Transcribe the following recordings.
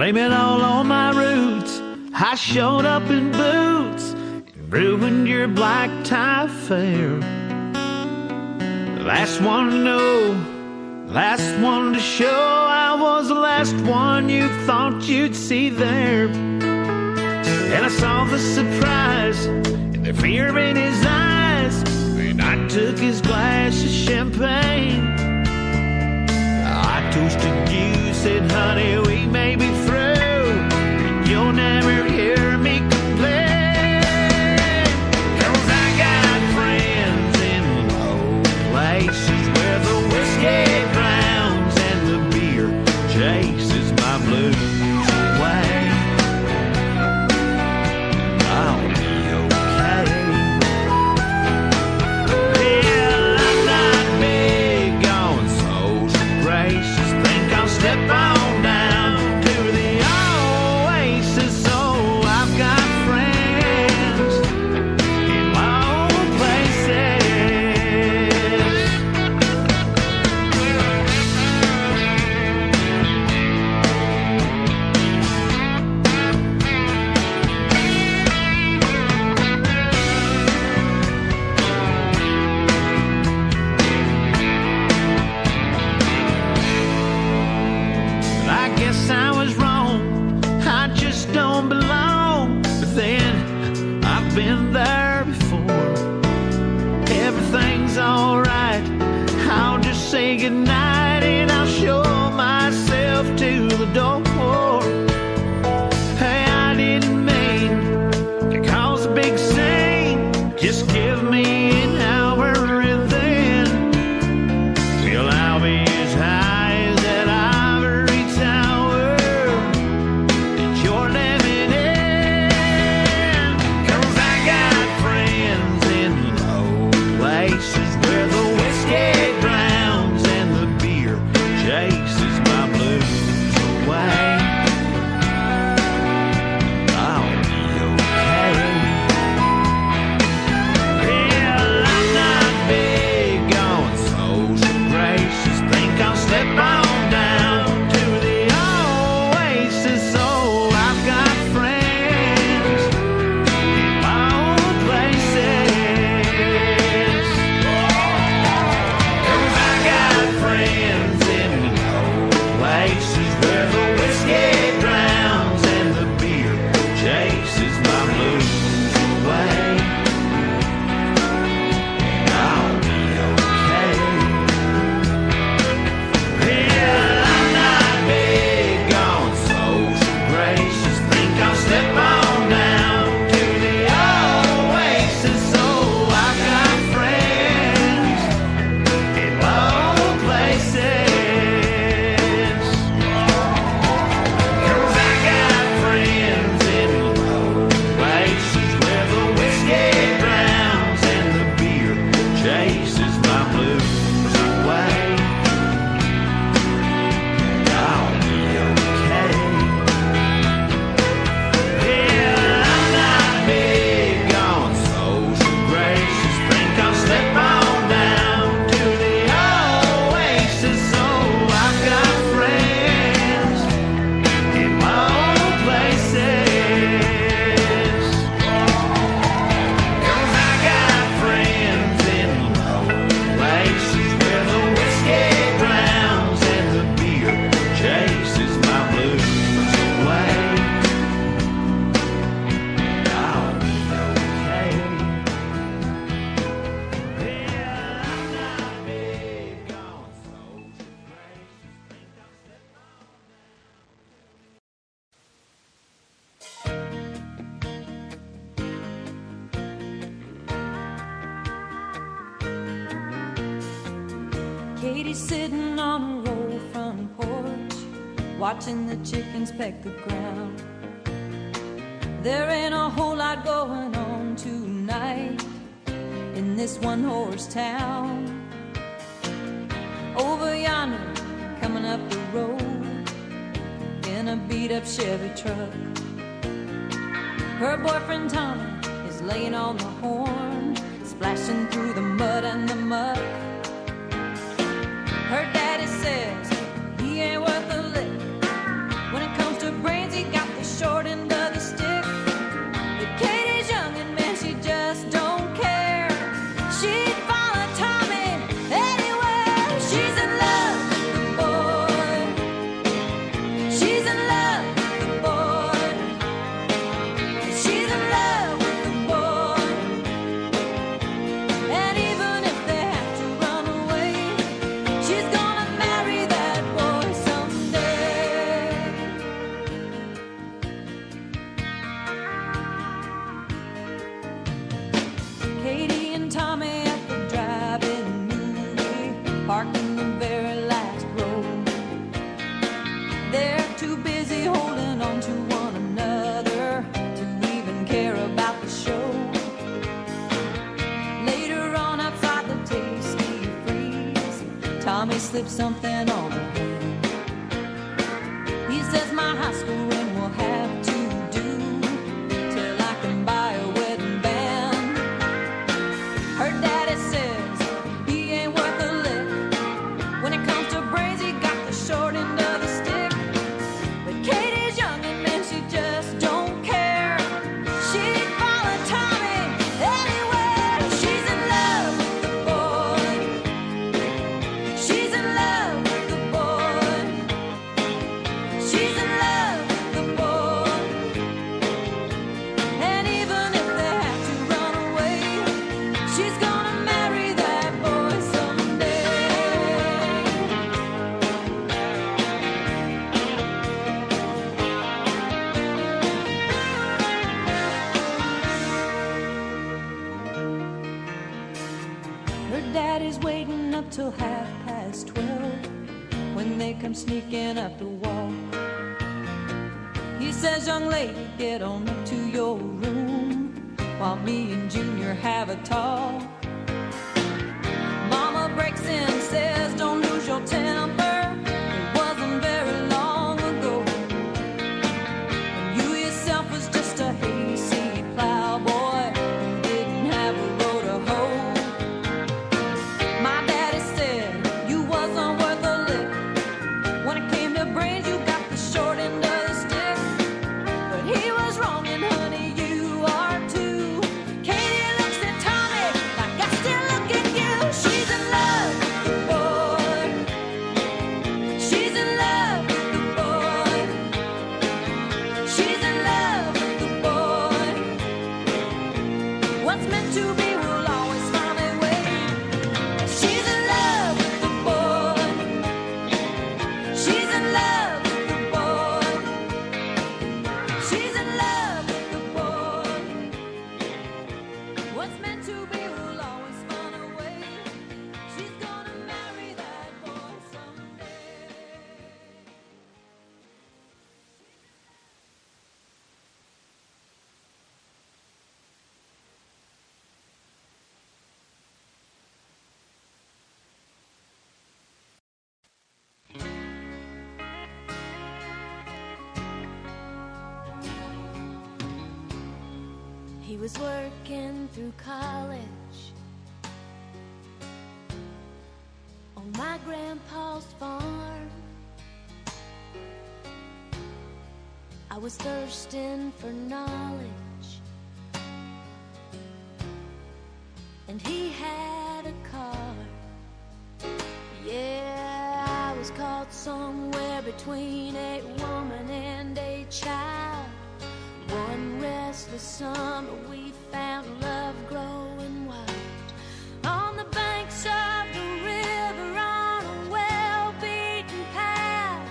blame it all on my roots. I showed up in boots and ruined your black tie affair. Last one to know, last one to show. I was the last one you thought you'd see there. And I saw the surprise and the fear in his eyes, and I took his glass of champagne. I toasted you, said, honey, we may be through, and you'll never hear me complain. 'Cause I got friends in low places where the whiskey drowns and the beer chases my blues away. I'll be okay. Yeah, I'm not big on social graces. Think I'll step on down to the oasis. Oh, I've got friends in low places. But I guess I was wrong. I just don't belong. But then I've been there before. Everything's alright. I'll just say goodnight and I'll show myself to the door. Hey, I didn't mean to cause a big scene. Just give me an hour and then, well, I'll be as high as that ivory tower that you're living in. 'Cause I got friends in low places where the whiskey drowns and the beer chases my blues away. I'll be okay. Yeah, I'm not big on social graces. Think I'll step on down to the oasis. Oh, I've got friends in low places. 'Cause I got friends in low places where the whiskey drowns and the beer chases my blues away. I'll be okay. Yeah, I'm not big on social graces. Think I'll step on down to the oasis. Oh, I've got friends in low places. 'Cause I got friends in low places where the whiskey drowns and the beer chases my blues away. I'll be okay. Yeah, I'm not big on social graces. Think I'll step on down to the oasis. Oh, I've got friends in low places. 'Cause I got friends in low places where the whiskey drowns and the beer chases my blues away. I'll be okay. Yeah, I'm not big on social graces. Think I'll step on Katie's sitting on a roll front porch, watching the chickens peck the ground. There ain't a whole lot going on tonight in this one-horse town. Over yonder, coming up the road in a beat-up Chevy truck, her boyfriend Tommy is laying on the horn, splashing through the mud and the muck. Her daddy says he ain't worth a lick when it comes to bringing slip something on her hand. He says my high school ring will have to do till I can buy a wedding band. Her daddy says he ain't worth a lick. When it comes to brains, he got the short end of the stick. But Katie's young and man, she just don't care. She'd follow Tommy anywhere. She's in love with the boy. She's in love with the boy. She's in love with the boy. And even if they have to run away, she's gonna marry that boy someday. Her daddy's waiting up till 12:30 when they come sneaking up the wall. He says, young lady, get on up to your room while me and Junior have a talk. Mama breaks in, says, don't lose your temper. It wasn't very long ago when you yourself was just a hayseed plowboy who didn't have a row to hoe. My daddy said you wasn't worth a lick. When it came to brains, you got the short end of the stick. But he was wrong, and honey, you are too. Katie looks at Tommy like I still look at you. She's in love with the boy. She's in love with the boy. She's in love with the boy. What's meant to be will always find a way. She's in love with the boy. She's in love with the boy. She's in love with the boy. What's meant to be will always find a way. She's gonna marry that boy someday. He was working through college on my grandpa's farm. I was thirsting for knowledge, and he had a car. Yeah, I was caught somewhere between a woman and a child. One restless summer we found love growing wild on the banks of the river on a well-beaten path.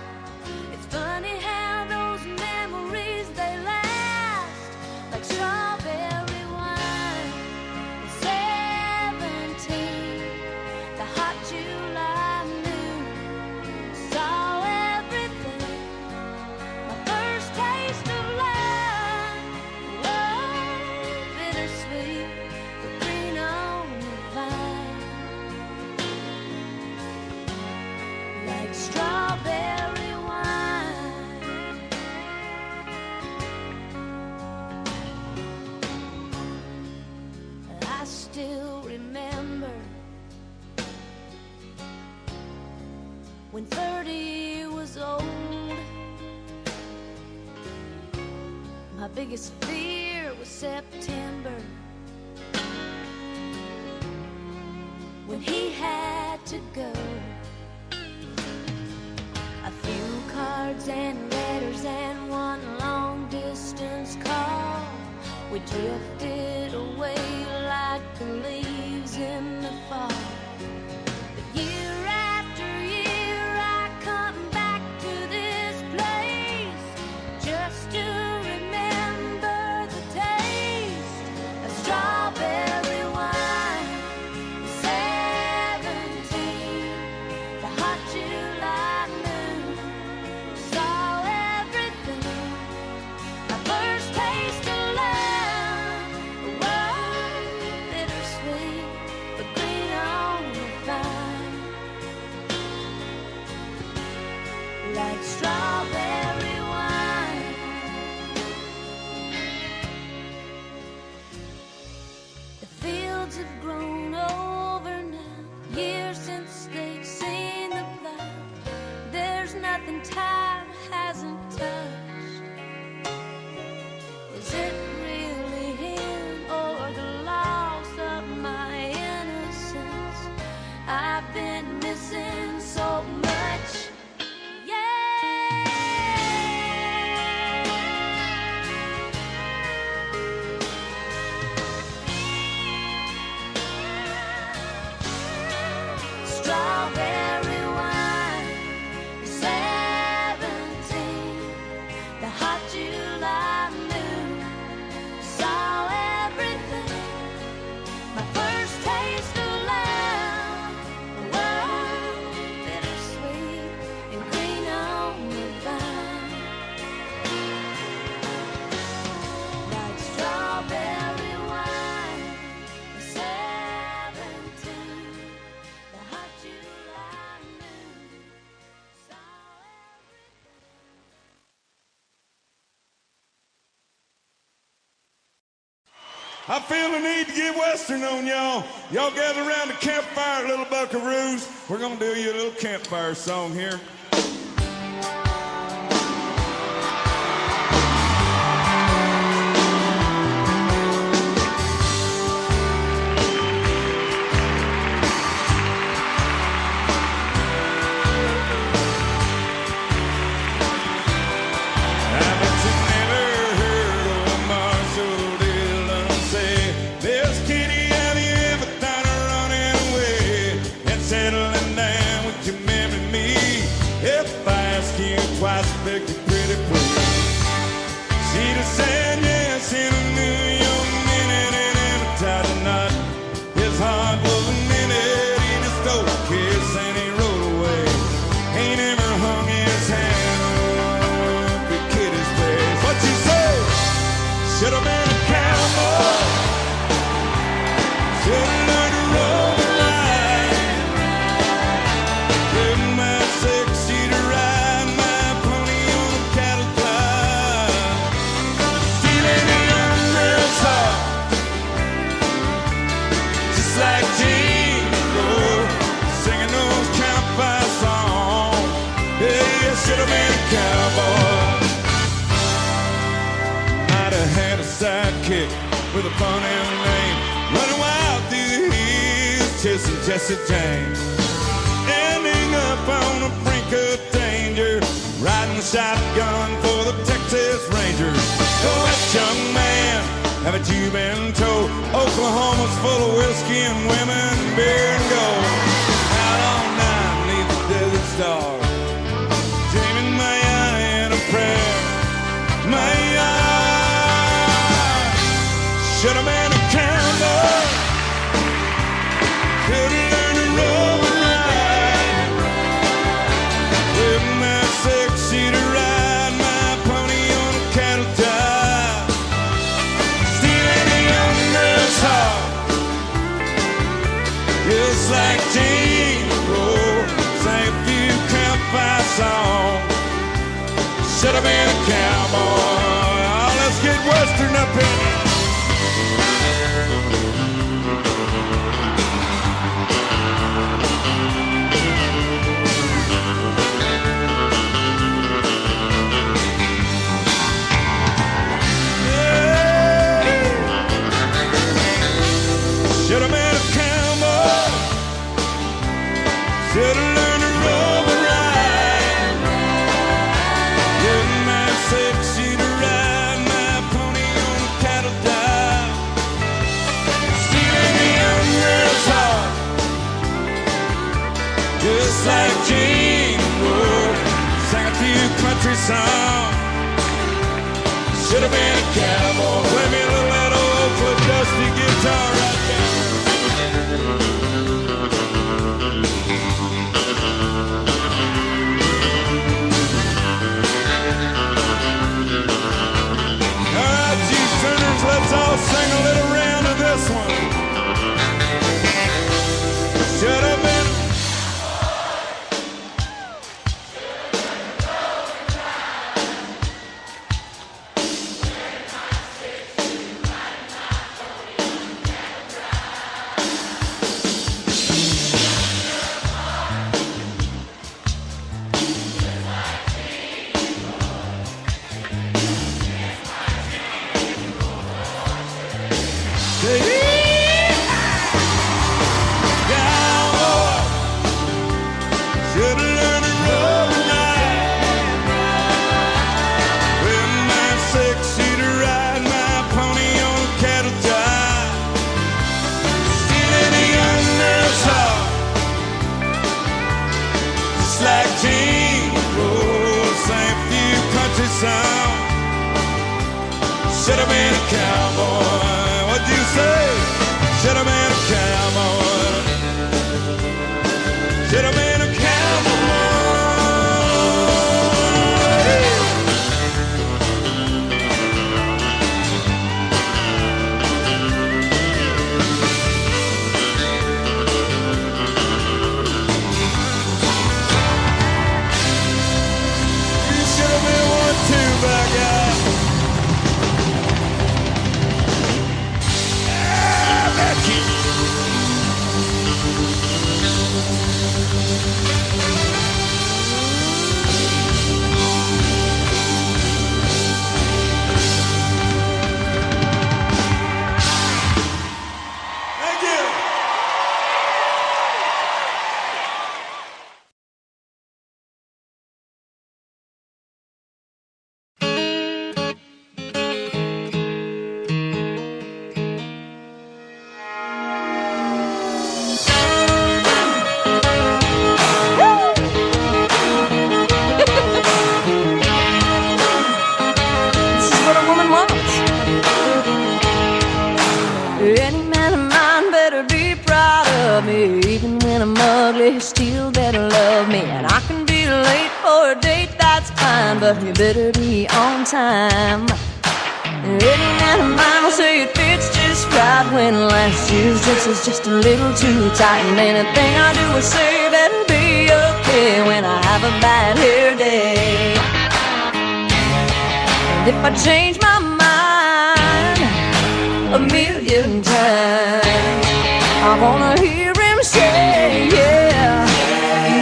It's funny how those memories, they last like strawberry wine. At 17, the hot July noon, saw everything. My first taste of love, bittersweet, but green on the vine, like strawberry wine. I still remember when 30 was old. My biggest fear was September, when he had to go. A few cards and letters and one long distance call. We drifted away like the leaves in the fall. But year after year I come back to this place just to remember the taste of strawberry wine. 17, the hot July noon, saw everything. My first taste of love, The fields have grown over now, years since they've seen the plow. There's nothing time hasn't touched. Is it really him or the loss of my innocence? I've been missing so much. Strawberry wine, 17, the hot July moon, saw everything. My first taste of love, wow, bittersweet and green on the vine. Like strawberry wine, 17. The hot July moon saw everything. I feel the need to get Western on y'all. Y'all gather around the campfire, little buckaroos. We're gonna do you a little campfire song here. Twice, beg you pretty please. She'd have said yes in a New York minute, and every time tonight his heart was a minute. He just stole a kiss and he rode away. Ain't ever hung his hand up at Kitty's place. What you say? Should have been a cowboy. Should have learned to roll the line. Give my six-seater ride. Like Jingle, singing those campfire songs. Yeah, should have been a cowboy. Might have had a sidekick with a funny name, running wild through the hills, chasing Jesse James. Ending up on the brink of danger, riding the shotgun for the Texas Rangers. So that young man, haven't you been told Oklahoma's full of whiskey and women, beer and gold? Out all night beneath the desert stars, dreaming my eye in a prayer. My eye should have been a cowboy. Should have learned to roll and ride. With my six-seater ride, my pony on a cattle drive. Just like Jingle, sang a few campfire songs. Should have been a cowboy. Oh, let's get Western up in it. Should have been a cowboy. Should have learned to roll and ride. Give my six-seater ride, my pony on a cattle dive. Stealing a young girl's heart, just like Jingle, sang a few country songs. Should have been a cowboy. Play me a little that old foot dusty guitar right there. Alright, G-Turners, let's all sing a little round of this one. Should have been. Should have been a cowboy. What'd you say? Should have been a cowboy. Should have been a cowboy. You should have been one too, black guy. Thank you. This is what a woman wants. Any man of mine better be proud of me. Even when I'm ugly, he still better love me. And I can be late for a date, that's fine, but you better be on time. Any man of mine will say it fits just right when last year's dress is just a little too tight. And anything I do or say better be okay when I have a bad hair day. And if I change my mind a million times, I wanna hear him say, yeah,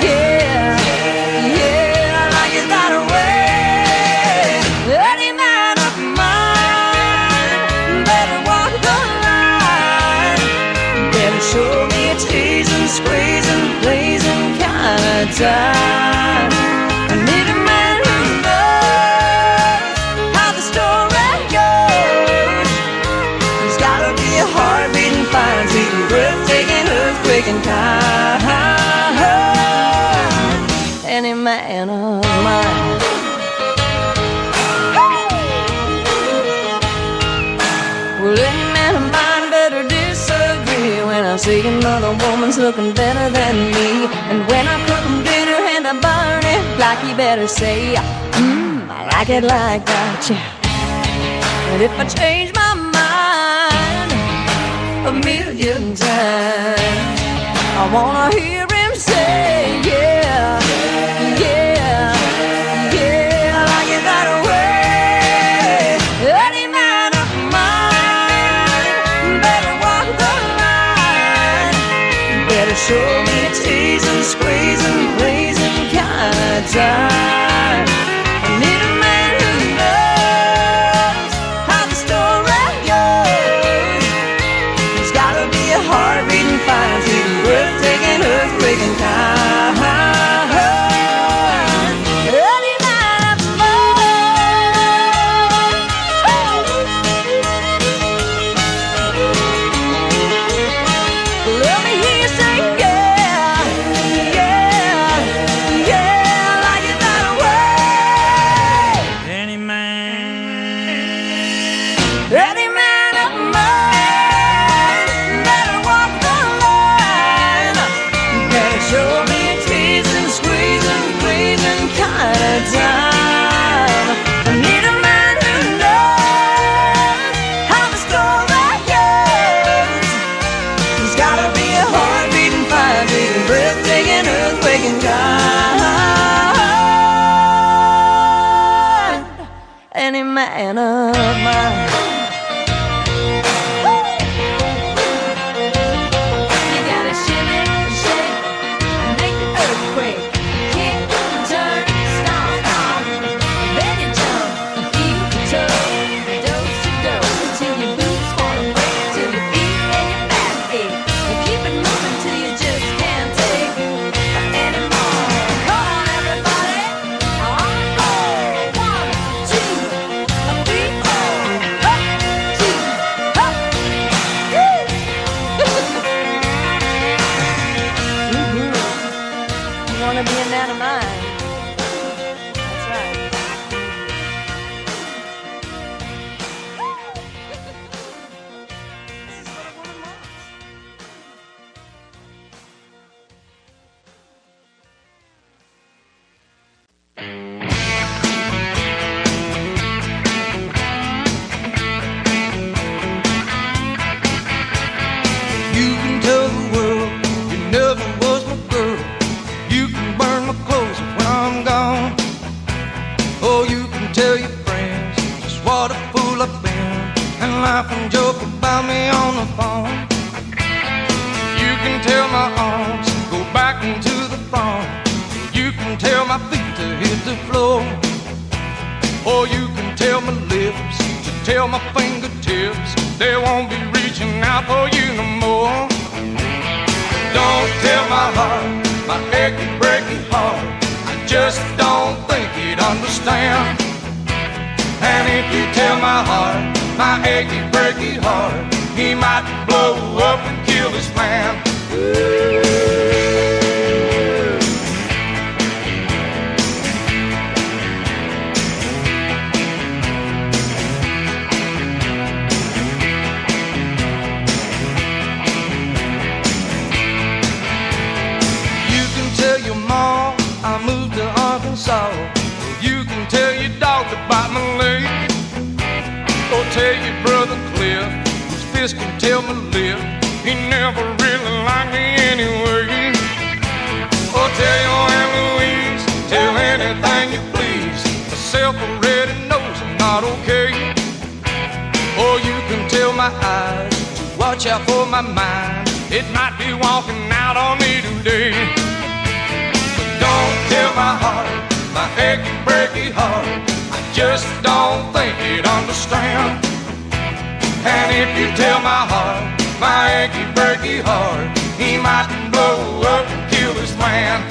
yeah, yeah, I like it that way. Any man of mine better walk the line, better show me a teasing, squeezing, blazing kind of time. I need a man who knows how the story goes. He's gotta be a heart-beating, fire-beating, breathtaking, earthquaking kind. Any man of mine. Well, any man of mine better disagree when I see another woman's looking better than me. And when I cook him dinner and I burn it, like he better say, I like it like that, yeah. And if I change my mind a million times, I wanna hear him say, yeah, yeah, yeah, I like it that way. Any man of mine better walk the line, better show me a teasing, squeezing, blazing kind of time. I need a man who knows how the story goes. He's gotta be a heart-beating, fire-beating, breathtaking, earthquaking kind. Any man of mine. Let me hear you say, yeah, yeah, yeah, I like it that way. Any man. Any man of mine better walk the line, better show me a teasing, squeezing, pleasing kind of time. I need a man who knows how the story goes. He's gotta be a heart-beating, fire-beating, breathtaking, earthquaking kind. Any man of mine. You gotta shimmy, shake, and make the earthquake. Kick, turn, stomp, stomp. Then you jump, feel the toe, dose to dose, till your boots wanna break, till your feet and your back ache. And keep it moving till you just can't take anymore. Come on, everybody, on board. 1, 2, 3, 4. Up, 2, up. Woo! You wanna be a man of mine? That's right. hit the floor. Or you can tell my lips to tell my fingertips they won't be reaching out for you no more. Don't tell my heart, my achy, breaky heart, I just don't think he'd understand. And if you tell my heart, my achy, breaky heart, he might blow up and kill this man. I moved to Arkansas. You can tell your dog to bite my leg. Or tell your brother Cliff, whose fist can tell my lip, he never really liked me anyway. Or tell your Aunt Louise, tell anything you please, myself already knows I'm not okay. Or you can tell my eyes to watch out for my mind, it might be walking out on me today. Don't tell my heart, my achy, breaky heart, I just don't think he'd understand. And if you tell my heart, my achy, breaky heart, he might blow up and kill this man.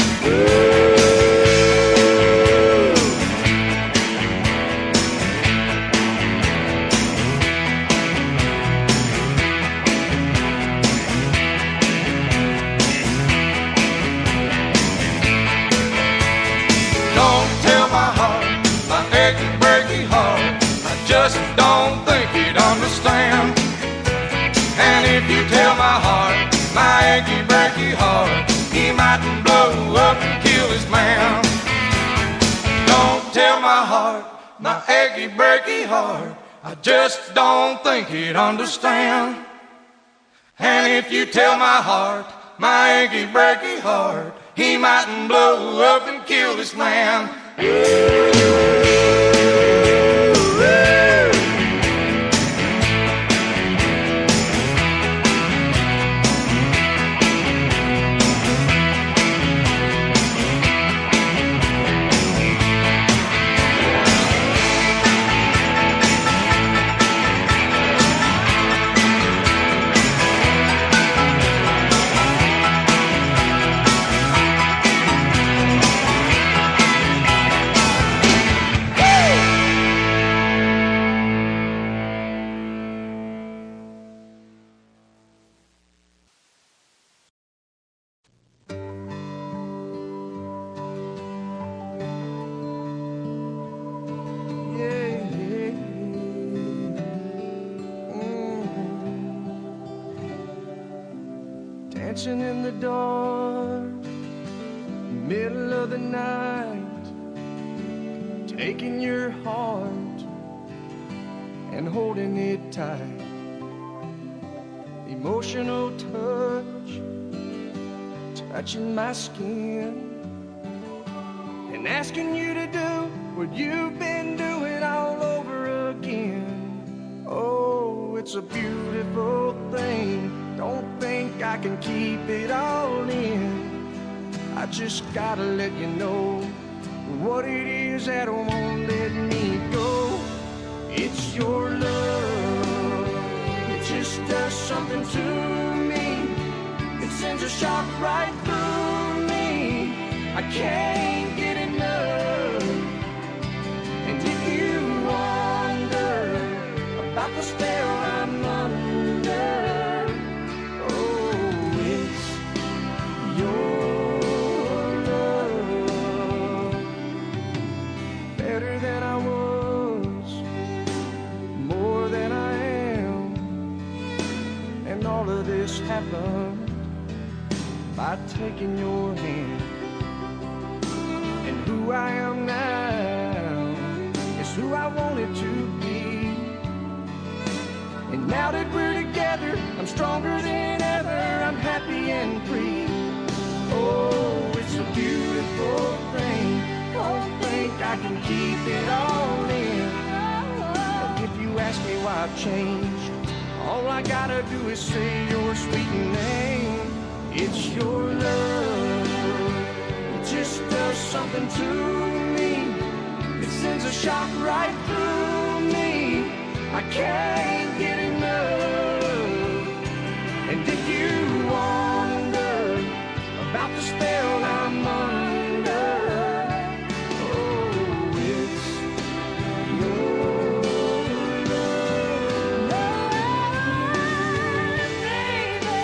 Just don't think he'd understand. And if you tell my heart, my achy, breaky heart, he might blow up and kill his man. Don't tell my heart, my achy, breaky heart, I just don't think he'd understand. And if you tell my heart, my achy, breaky heart, he might blow up and kill this man. Dancing in the dark, middle of the night, taking your heart and holding it tight. Emotional touch, touching my skin, and asking you to do what you've been doing all over again. Oh, it's a beautiful thing. Don't think I can keep it all in. I just gotta let you know what it is that won't let me go. It's your love. It just does something to me. It sends a shock right through me. I can't get enough. And if you wonder about the spell I'm under, this happened by taking your hand. And who I am now is who I wanted to be. And now that we're together, I'm stronger than ever. I'm happy and free. Oh, it's a beautiful thing. Don't think I can keep it all in. And if you ask me why I've changed, all I gotta do is say your sweet name. It's your love. It just does something to me. sends a shock right through me. I can't get enough. And if you wonder about the spell I'm under, oh, it's your love, baby.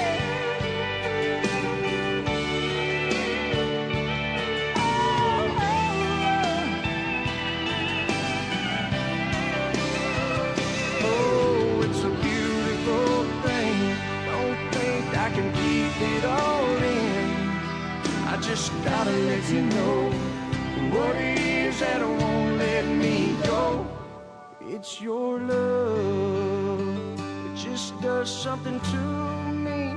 Oh, it's a beautiful thing. Don't think I can keep it all in. I just gotta let you know what it is that won't let me go. It's your love. It just does something to me.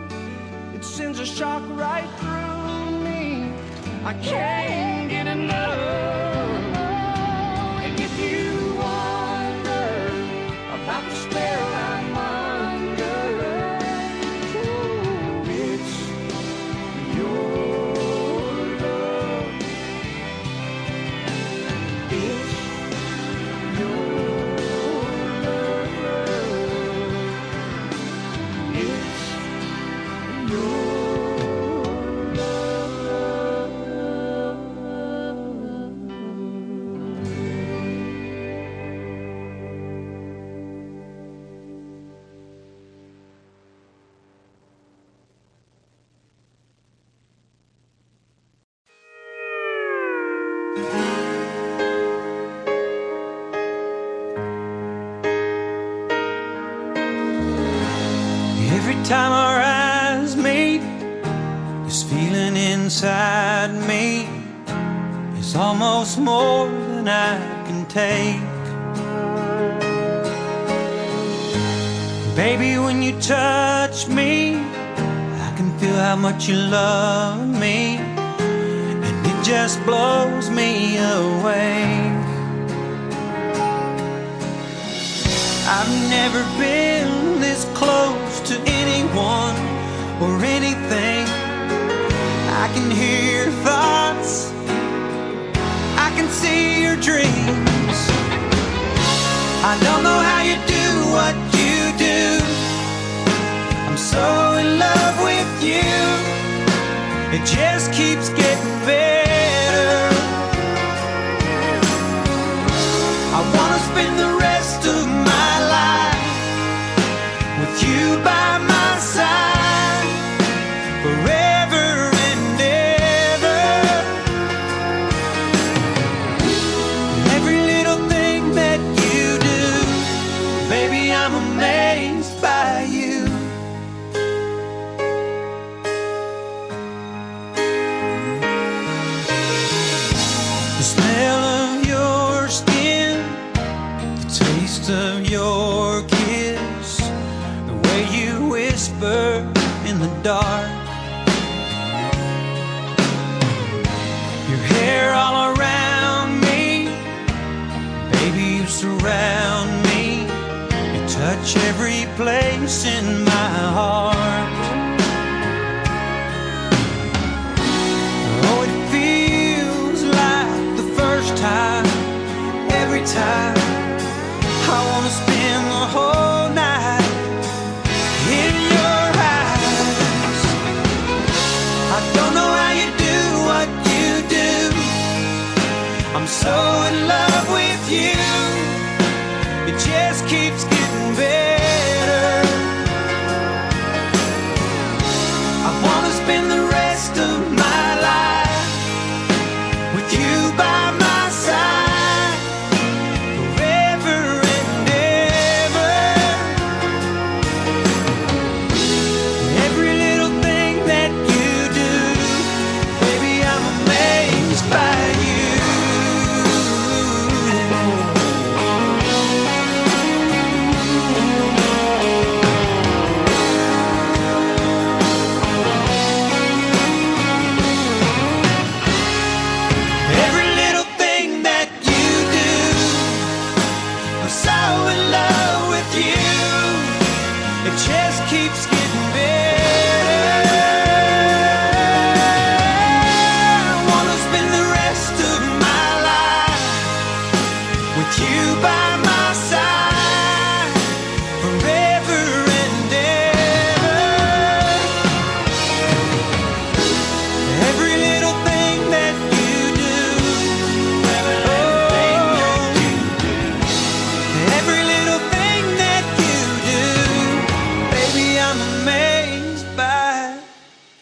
It sends a shock right through me. I can't get enough. And if you wonder about the spell I'm under, oh, it's your love. It's your love. It's your Every time our eyes meet, this feeling inside me is almost more than I can take. Baby, when you touch me, I can feel how much you love me, and it just blows me away. I've never been this close to anyone or anything. I can hear your thoughts, I can see your dreams. I don't know how you do what you do. I'm so in love with you. It just keeps getting better. I wanna spend the rest of my life with you by my side, forever and ever. Every little thing that you do, baby, I'm amazed by you. The smell of your skin, the taste of your kiss, the way you whisper in the dark, your hair all around me, baby, you surround me, you touch every place in my heart. Oh, it feels like the first time, every time. I wanna spend the whole night in your eyes. I don't know how you do what you do. I'm so in love with you. It just keeps getting better. I wanna spend the rest of my life with you by my side, forever and ever. Every little thing that you do, baby, I'm amazed by you.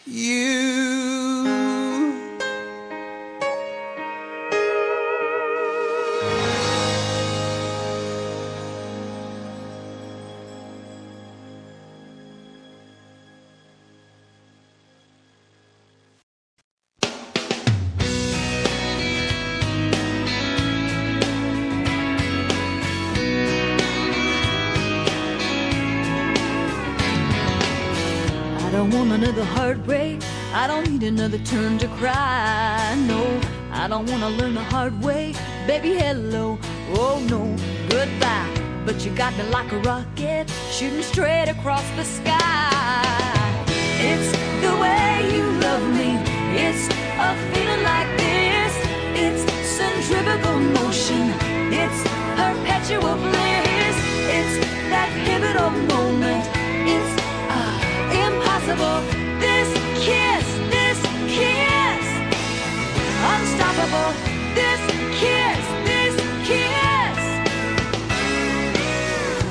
you. I don't want another heartbreak. I don't need another turn to cry. No, I don't want to learn the hard way. Baby, hello. Oh, no, goodbye. But you got me like a rocket, shooting straight across the sky. It's the way you love me. It's a feeling like this. It's centrifugal motion. It's perpetual bliss. It's that pivotal moment. It's impossible. This kiss, unstoppable. This kiss.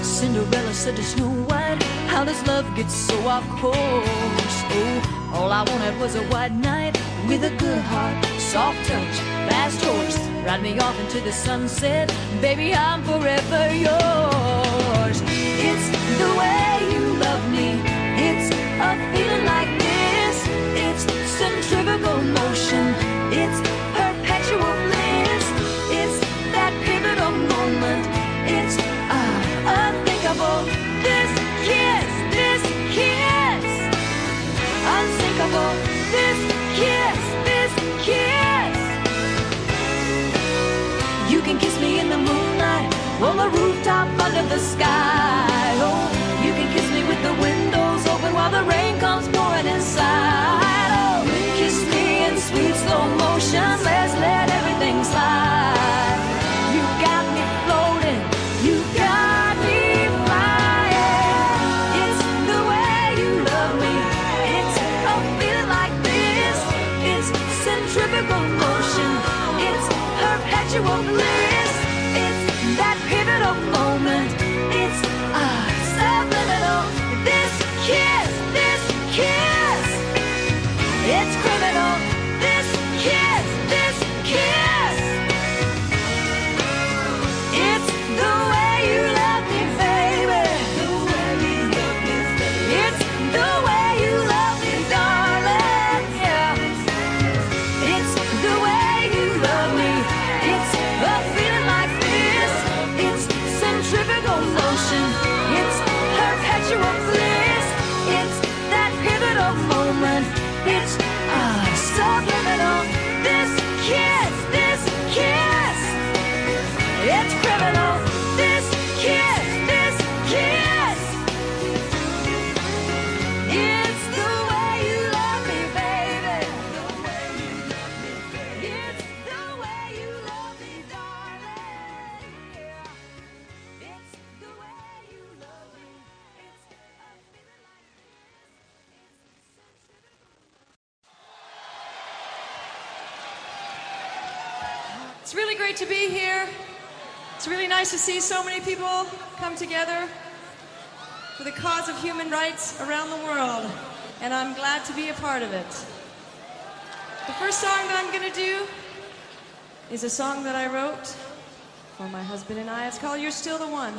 Cinderella said to Snow White, how does love get so off course? Oh, all I wanted was a white knight with a good heart, soft touch, fast horse. Ride me off into the sunset, baby, I'm forever yours. It's the way you love me. It's a feeling like this. It's centrifugal motion. It's perpetual bliss. It's that pivotal moment. It's unthinkable. This kiss, unsinkable. This kiss. You can kiss me in the moonlight, on the rooftop under the sky. Oh, you can kiss me with the windows open while the rain comes pouring inside. Oh, kiss me in sweet slow motion. Let's let everything slide. You got me floating. You got me flying. It's the way you love me. It's a feeling like this. It's centrifugal motion. It's perpetual bliss. It's that pivotal moment. It's subliminal. This kiss. It's criminal. This kiss. It's the way you love me, baby. It's the way you love me, darling. Yeah. It's the way you love me. It's a feeling like this. It's centrifugal motion. It's perpetual bliss. It's that pivotal moment. It's subliminal. This kiss. It's criminal. This kiss. It's the way you love me, baby. It's the way you love me, darling. Yeah. It's the way you love me. It's a feeling like this. It's really great to be here. It's really nice to see so many people come together for the cause of human rights around the world, and I'm glad to be a part of it. The first song that I'm going to do is a song that I wrote for my husband and I. It's called You're Still the One.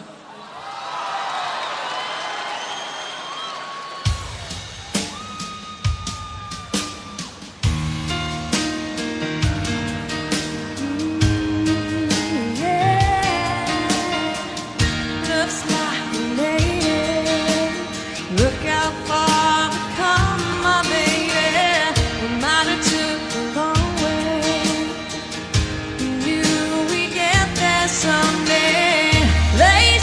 Someday, they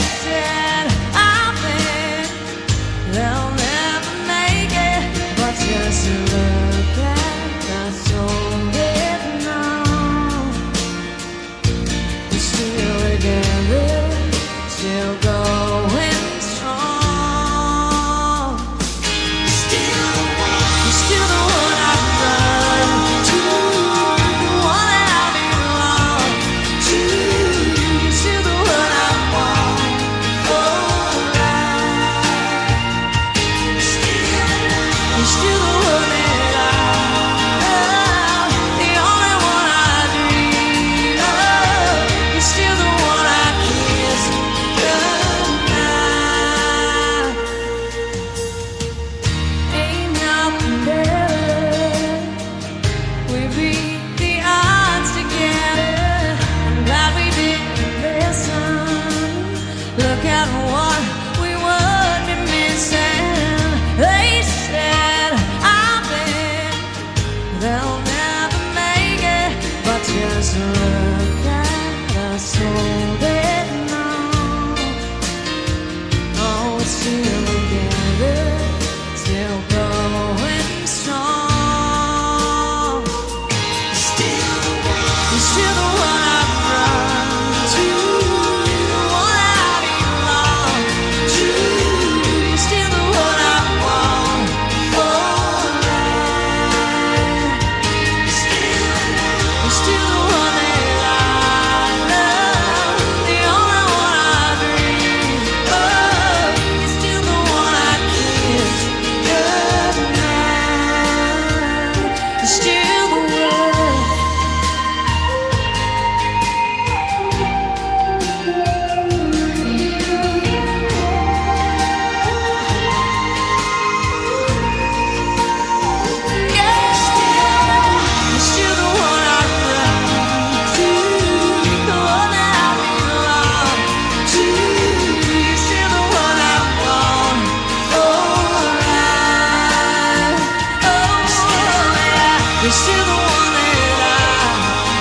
You're still the one that I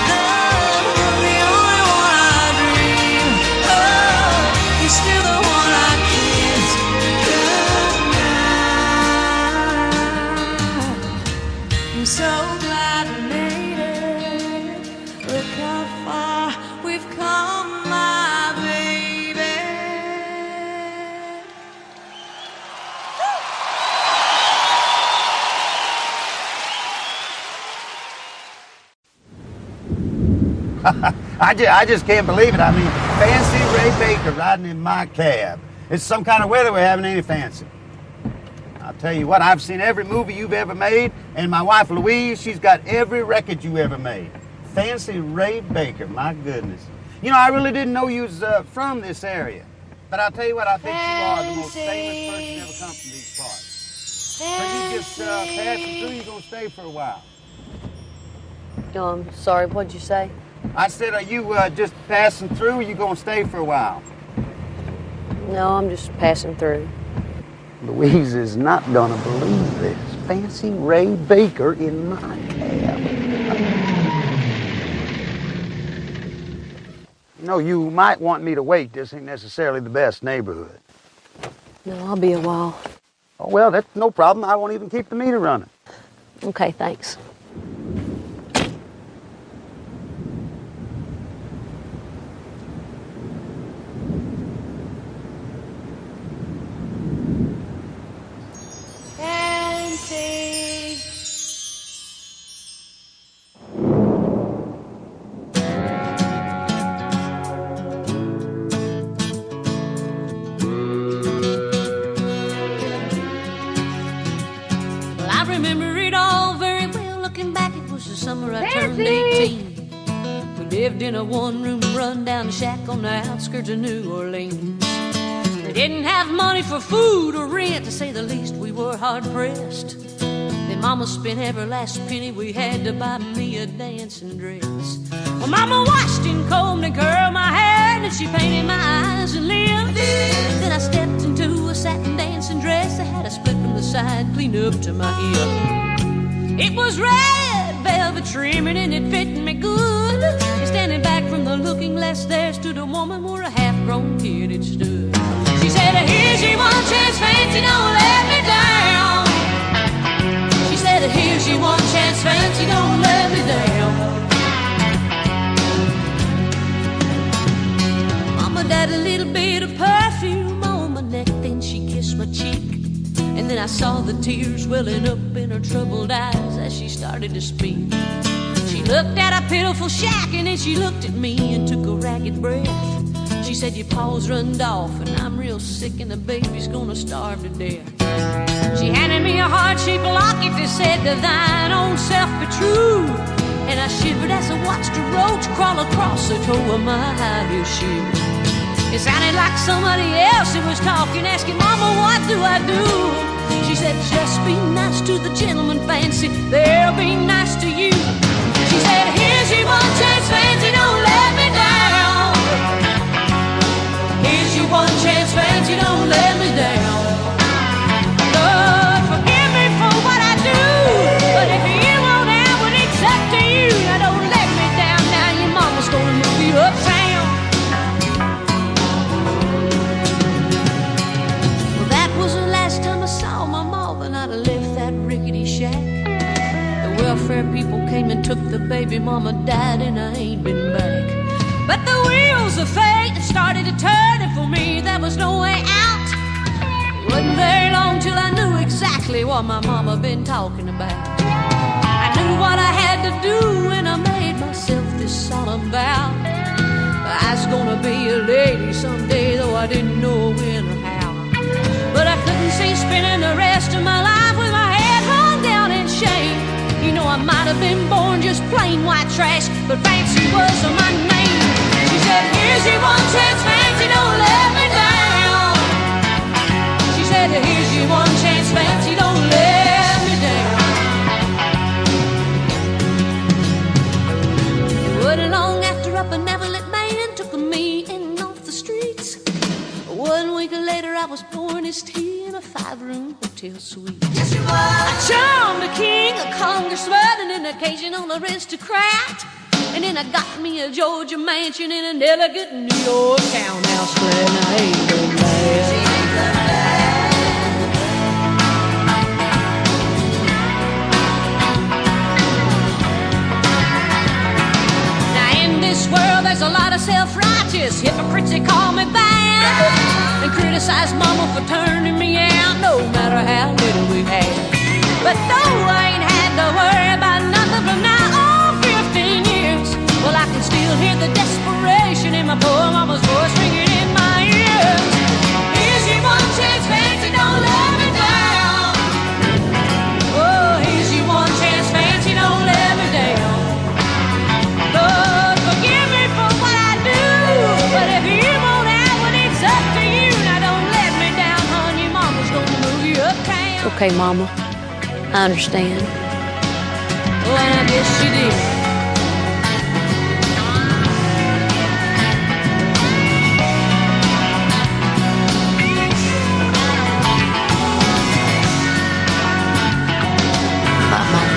love, the only one I dream. Oh, you're still the one I kiss goodnight. I'm so glad we made it. Look how far we've come, my baby. I just can't believe it. I mean, Fancy Ray Baker riding in my cab. It's some kind of weather we're having, ain't it, Fancy? I'll tell you what, I've seen every movie you've ever made, and my wife Louise, she's got every record you ever made. Fancy Ray Baker, my goodness. You know, I really didn't know you was from this area. But I'll tell you what, I think you are the most famous person ever come from these parts. So you just passing through, you're going to stay for a while. I'm sorry, what'd you say? I said, are you just passing through, or you going to stay for a while? No, I'm just passing through. Louise is not going to believe this. Fancy Ray Baker in my cab. You know, you might want me to wait. This ain't necessarily the best neighborhood. No, I'll be a while. Oh, well, that's no problem. I won't even keep the meter running. Okay, thanks. In a one-room run-down shack on the outskirts of New Orleans. We didn't have money for food or rent, to say the least. We were hard-pressed. Then Mama spent every last penny we had to buy me a dancing dress. Well, Mama washed and combed and curled my hair, and she painted my eyes and lips. Then I stepped into a satin dancing dress that had a split from the side clean up to my hip. It was red velvet trimming and it fit me good. And standing back from the looking glass there stood a woman where a half-grown kid had stood. She said, here's your one chance, Fancy, don't let me down. She said, here's your one chance, Fancy, don't let me down. Mama died a little bit of perfume on my neck, then she kissed my cheek. And then I saw the tears welling up in her troubled eyes as she started to speak. She looked at a pitiful shack and then she looked at me and took a ragged breath. She said, your pa's runned off and I'm real sick and the baby's gonna starve to death. She handed me a heart-shaped locket that said, to thine own self be true. And I shivered as I watched a roach crawl across the toe of my high-heel shoe. It sounded like somebody else who was talking, asking, Mama, what do I do? She said, just be nice to the gentleman, Fancy, they'll be nice to you. She said, here's your one chance, Fancy, don't let me down. Here's your one chance, Fancy, don't let me down. Lord, forgive me for what I do, but if you won't have it, it's up to you. Now don't let me down, now your mama's gonna move you uptown. I'd have left that rickety shack. The welfare people came and took the baby, Mama died and I ain't been back. But the wheels of fate started to turn, and for me there was no way out. It wasn't very long till I knew exactly what my mama been talking about. I knew what I had to do and I made myself this solemn vow. I was gonna be a lady someday, though I didn't know when or how. But I couldn't see spending the rest of my life with my head hung down in shame. You know, I might have been born just plain white trash, but Fancy was my name. She said, here's your one chance, Fancy, don't let me down. She said, here's your one chance, Fancy, don't let me down. It wasn't long after a benevolent man took me in off the streets. 1 week later, I was pouring his tea in a 5-room hotel suite. Yes, you were. I charmed the king, a congressman, and then the occasional aristocrat. And then I got me a Georgia mansion in an elegant New York townhouse flat. Now ain't no bad. Now in this world there's a lot of self-righteous hypocrites that call me bad and criticize mama for turning me out no matter how little we had. But though I ain't had to worry about nothing from now on 15 years, well, I can still hear the desperation in my poor mama's voice ringing in my ears. Here's your one chance, fancy, don't let me down. Oh, here's your one chance, fancy, don't let me down. Lord, forgive me for what I do, but if you won't have it, it's up to you. Now don't let me down, hon, your mama's gonna move you uptown. Okay, Mama. I understand. Well, I guess she did. Bye, Mama.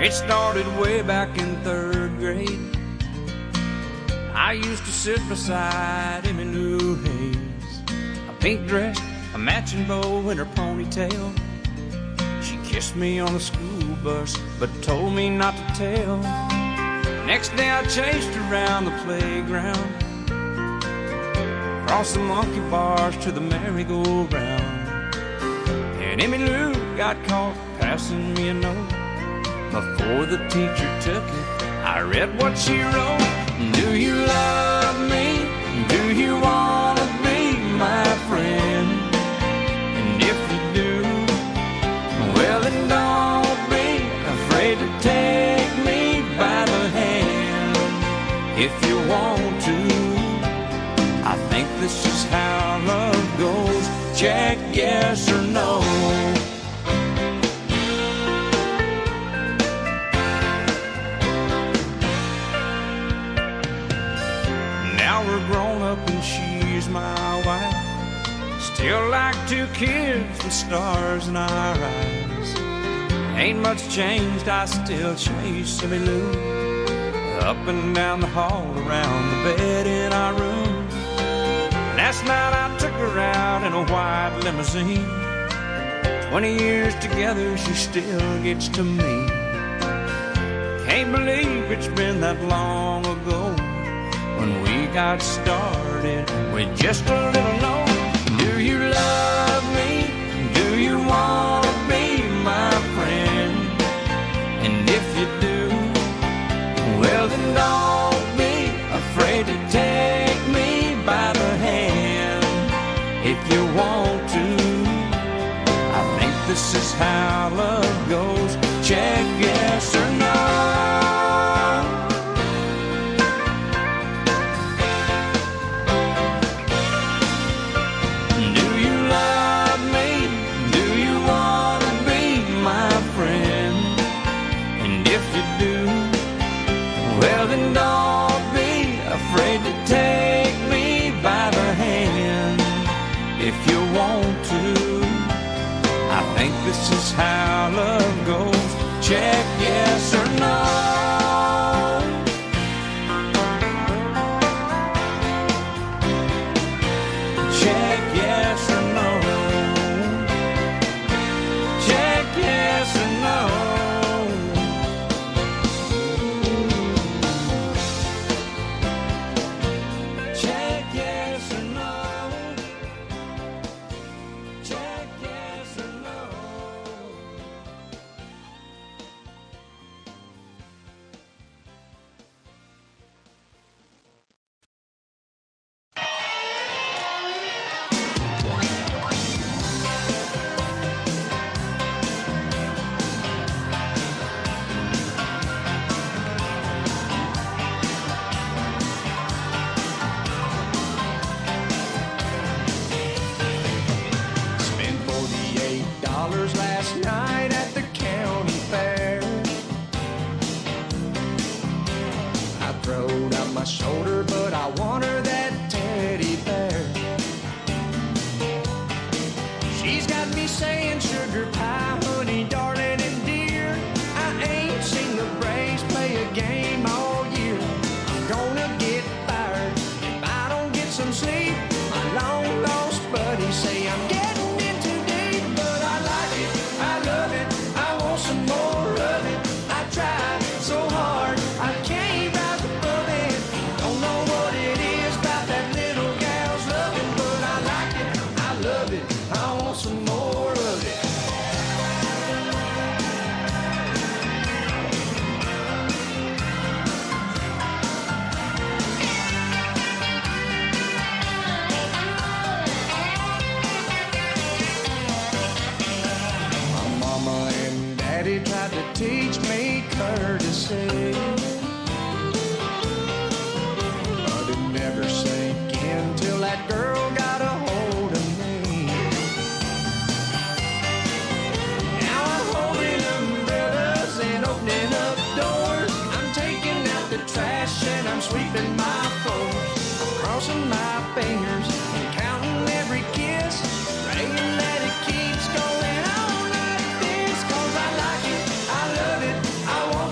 It started way back in 3rd grade. I used to sit beside Emmylou Hayes, a pink dress, a matching bow in her ponytail. She kissed me on the school bus, but told me not to tell. Next day I chased around the playground, across the monkey bars to the merry-go-round. And Emmylou got caught passing me a note. Before the teacher took it, I read what she wrote. Do you love me? Do you want to be my friend? And if you do, well then don't be afraid to take me by the hand. If you want to, I think this is how love goes. Check yes or no. We're grown up and she's my wife. Still like 2 kids with stars in our eyes. Ain't much changed, I still chase Emmylou up and down the hall, around the bed in our room. Last night I took her out in a white limousine. 20 years together, she still gets to me. Can't believe it's been that long ago when we got started with just a little note. Do you love me? Do you want to be my friend? And if you do, well then don't be afraid to take me by the hand. If you want to, I think this is how love goes. Check yes or no. This is how love goes. Check yes or no. Check yes or no. Check yes or no. Check yes or no. Check yes or no. Last night at the county fair, I throwed out my shoulder, but I want her that teddy bear. She's got me saying sugar pie, honey, darling, and dear. I ain't seen the Braves play a game all year. I'm gonna get fired if I don't get some sleep. My long lost buddies say I'm getting some more of it. I tried so hard, I can't rise above it. Don't know what it is about that little gal's loving, but I like it, I love it, I want some more of it. My mama and Daddy tried to teach me courtesy, but it never sank in till that girl got a hold of me. Now I'm holding umbrellas and opening up doors. I'm taking out the trash and I'm sweeping my floors. I'm crossing my fingers and counting every kiss, praying that it keeps going on like this. 'Cause I like it, I love it, I want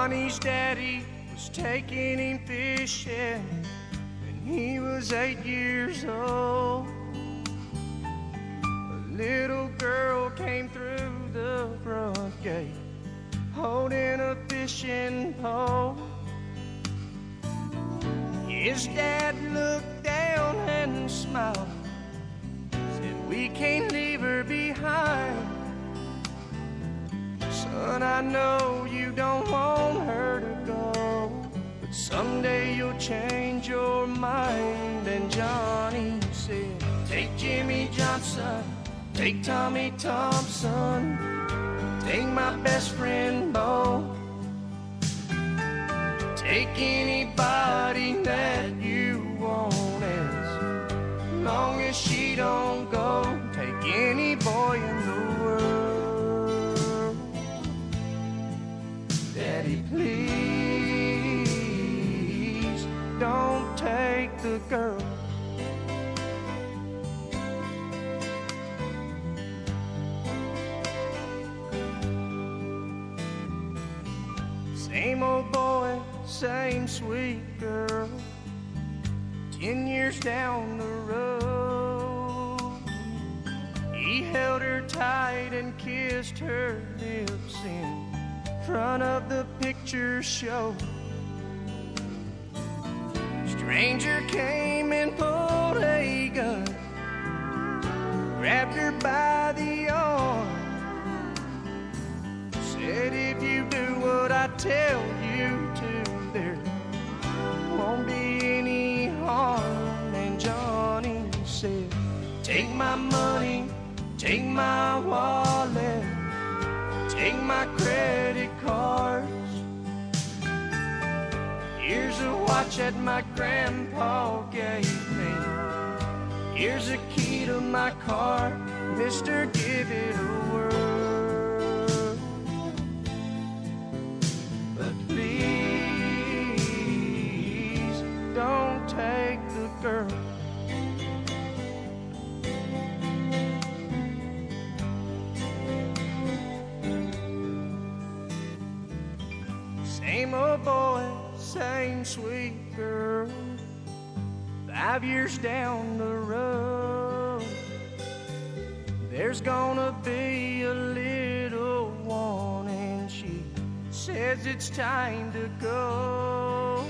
Johnny's daddy was taking him fishing when he was 8 years old. A little girl came through the front gate holding a fishing pole. His dad looked down and smiled, said, "We can't leave her behind. Son, I know you don't want her to go, but someday you'll change your mind." And Johnny said, "Take Jimmy Johnson, take Tommy Thompson, take my best friend Bo, take anybody that you want, as long as she don't go. Take any boy in the world. Daddy, please don't take the girl." Same old boy, same sweet girl, 10 years down the road. He held her tight and kissed her lips in front of the picture show. Stranger came and pulled a gun, grabbed her by the arm, said, "If you do what I tell you to, there won't be any harm." And Johnny said, "Take my money, take my wallet, take my credit cards. Here's a watch that my grandpa gave me. Here's a key to my car. Mister, give it a whirl. But please don't take the girl." Same old boy, same sweet girl, 5 years down the road. There's gonna be a little one, and she says it's time to go.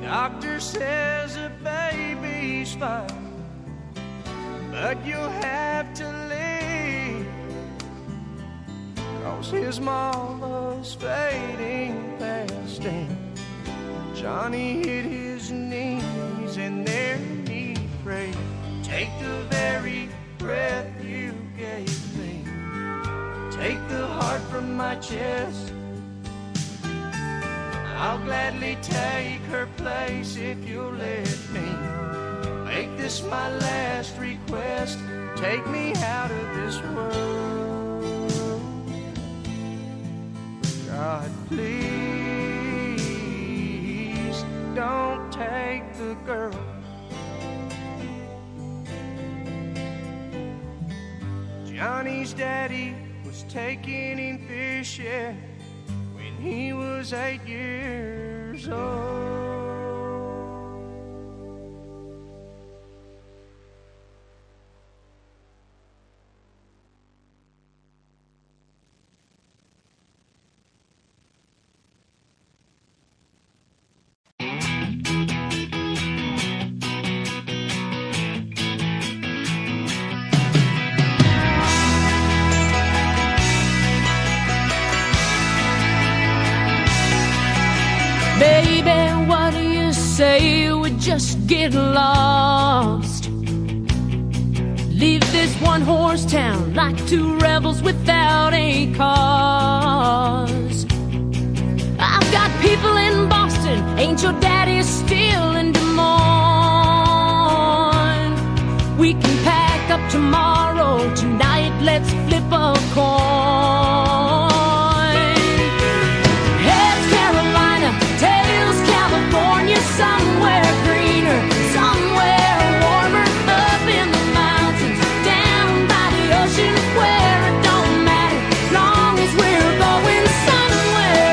Doctor says the baby's fine, but you'll have to leave, 'cause his mama's fading fast. And Johnny hit his knees, and there he prayed, "Take the very breath you gave me, take the heart from my chest. I'll gladly take her place if you'll let me. Make this my last request, take me out of this world. God, please don't take the girl." Johnny's daddy was taking him fishing when he was 8 years old. Baby, what do you say we just get lost? Leave this one-horse town like two rebels without a cause. I've got people in Boston, ain't your daddy still in Des Moines? We can pack up tomorrow, tonight let's flip a coin. Somewhere greener, somewhere warmer, up in the mountains, down by the ocean, where it don't matter, long as we're going somewhere.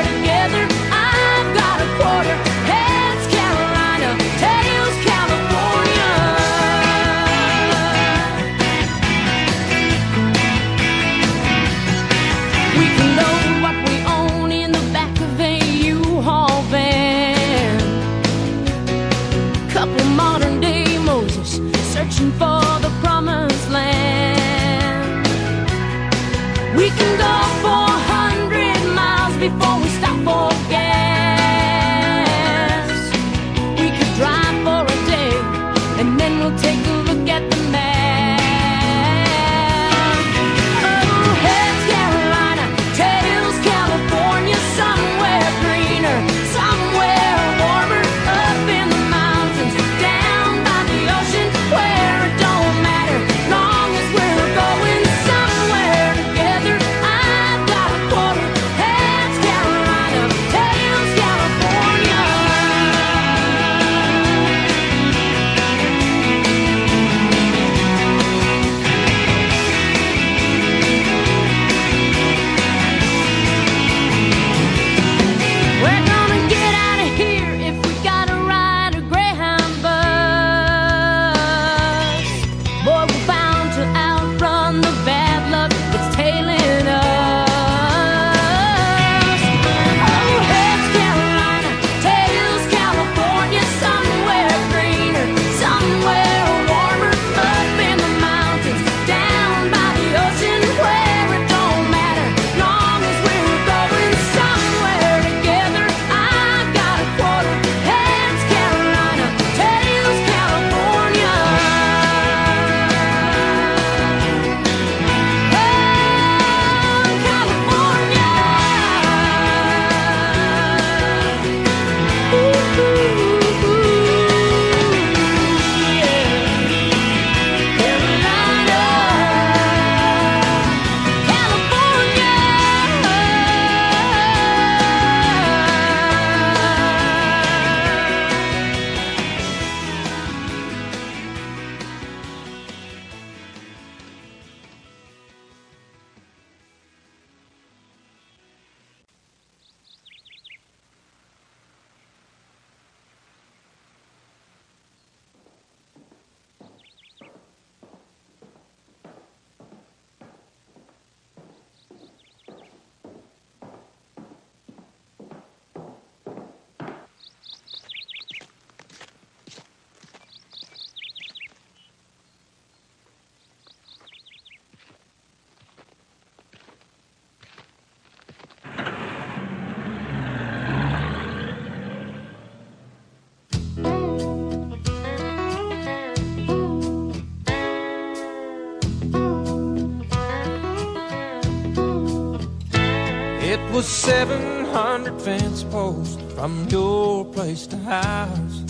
was 700 fence posts from your place to house.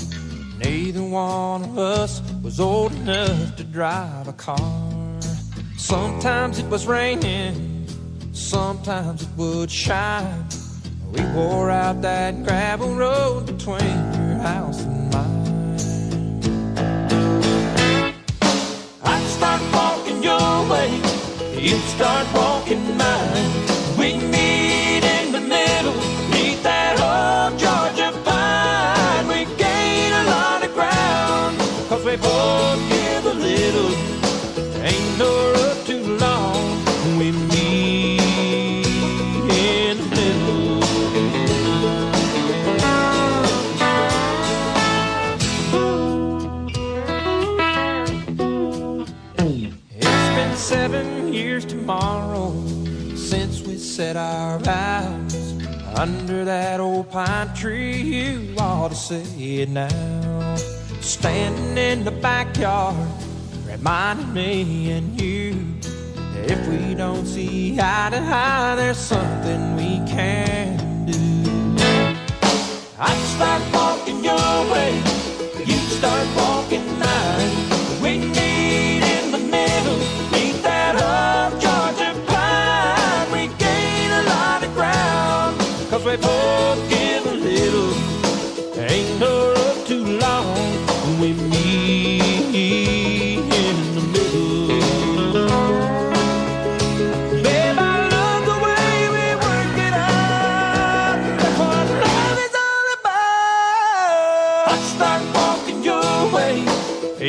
Neither one of us was old enough to drive a car. Sometimes it was raining, sometimes it would shine. We wore out that gravel road between your house and mine. I'd start walking your way, you'd start walking mine. We meet in the middle, meet that old Georgia pine. We gain a lot of ground, 'cause we both give a little. Ain't no road too long when we meet in the middle. It's been 7 years tomorrow since we said our vows under that old pine tree. You ought to say it now. Standing in the backyard, reminding me and you that if we don't see eye to eye, there's something we can do. I'd start walking your way, you'd start walking mine. We meet in the middle, meet that old Georgia pine. We gain a lot of ground, 'cause we both give a little. Ain't no road too long when we meet in the middle. Babe, I love the way we work it out. That's what love is all about. I'd start walking your way,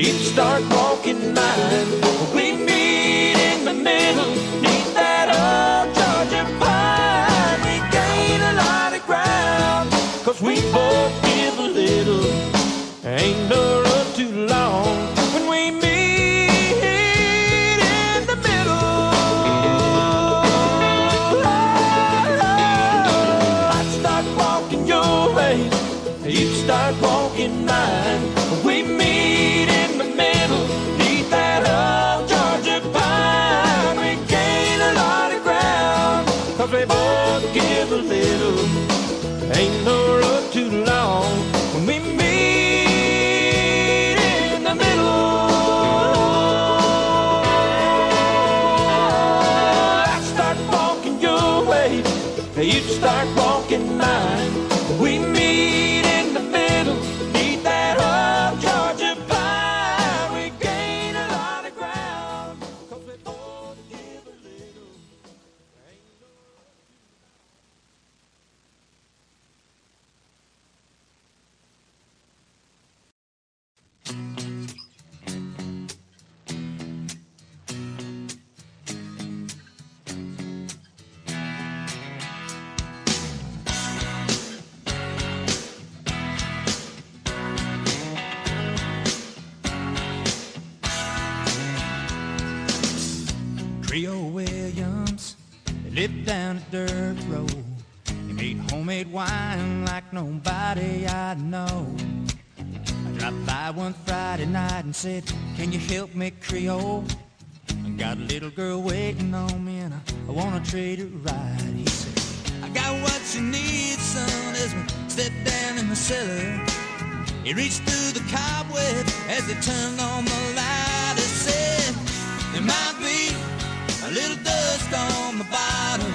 you'd start walking mine. We meet in the middle, meet that old Georgia pine. We gain a lot of ground, 'cause we both give a little. Ain't no road too long when we meet in the middle. I'd start walking your way, you'd start walking mine. We meet in the middle, meet that old Georgia pine. We gain a lot of ground, 'cause we both give a little. Ain't no road too long when we meet in the middle. I'd start walking your way, you'd start walking mine. We meet in the middle, meet that old Georgia pine. We gain a lot of ground, 'cause we both give a little. Creole Williams, they lived down a dirt road. He made homemade wine like nobody I know. I dropped by one Friday night and said, "Can you help me, Creole? I got a little girl waiting on me and I want to treat her right." He said, "I got what you need, son," as we stepped down in the cellar. He reached through the cobweb as he turned on the light. He said, "There might be a little dust on the bottom,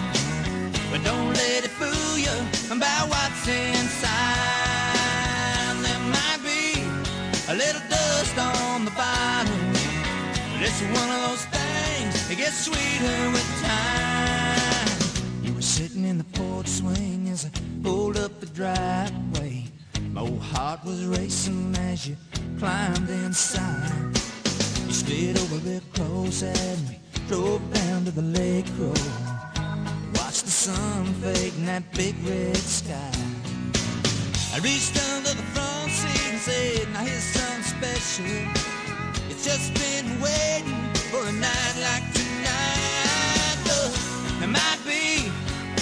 but don't let it fool you about what's inside. There might be a little dust on the bottom, but it's one of those things that gets sweeter with time." You were sitting in the porch swing as I pulled up the driveway. My old heart was racing as you climbed inside. You slid over real close and we drove down to the lake road. Watched the sun fade in that big red sky. I reached under the front seat and said, "Now here's something special. It's just been waiting for a night like tonight." There might be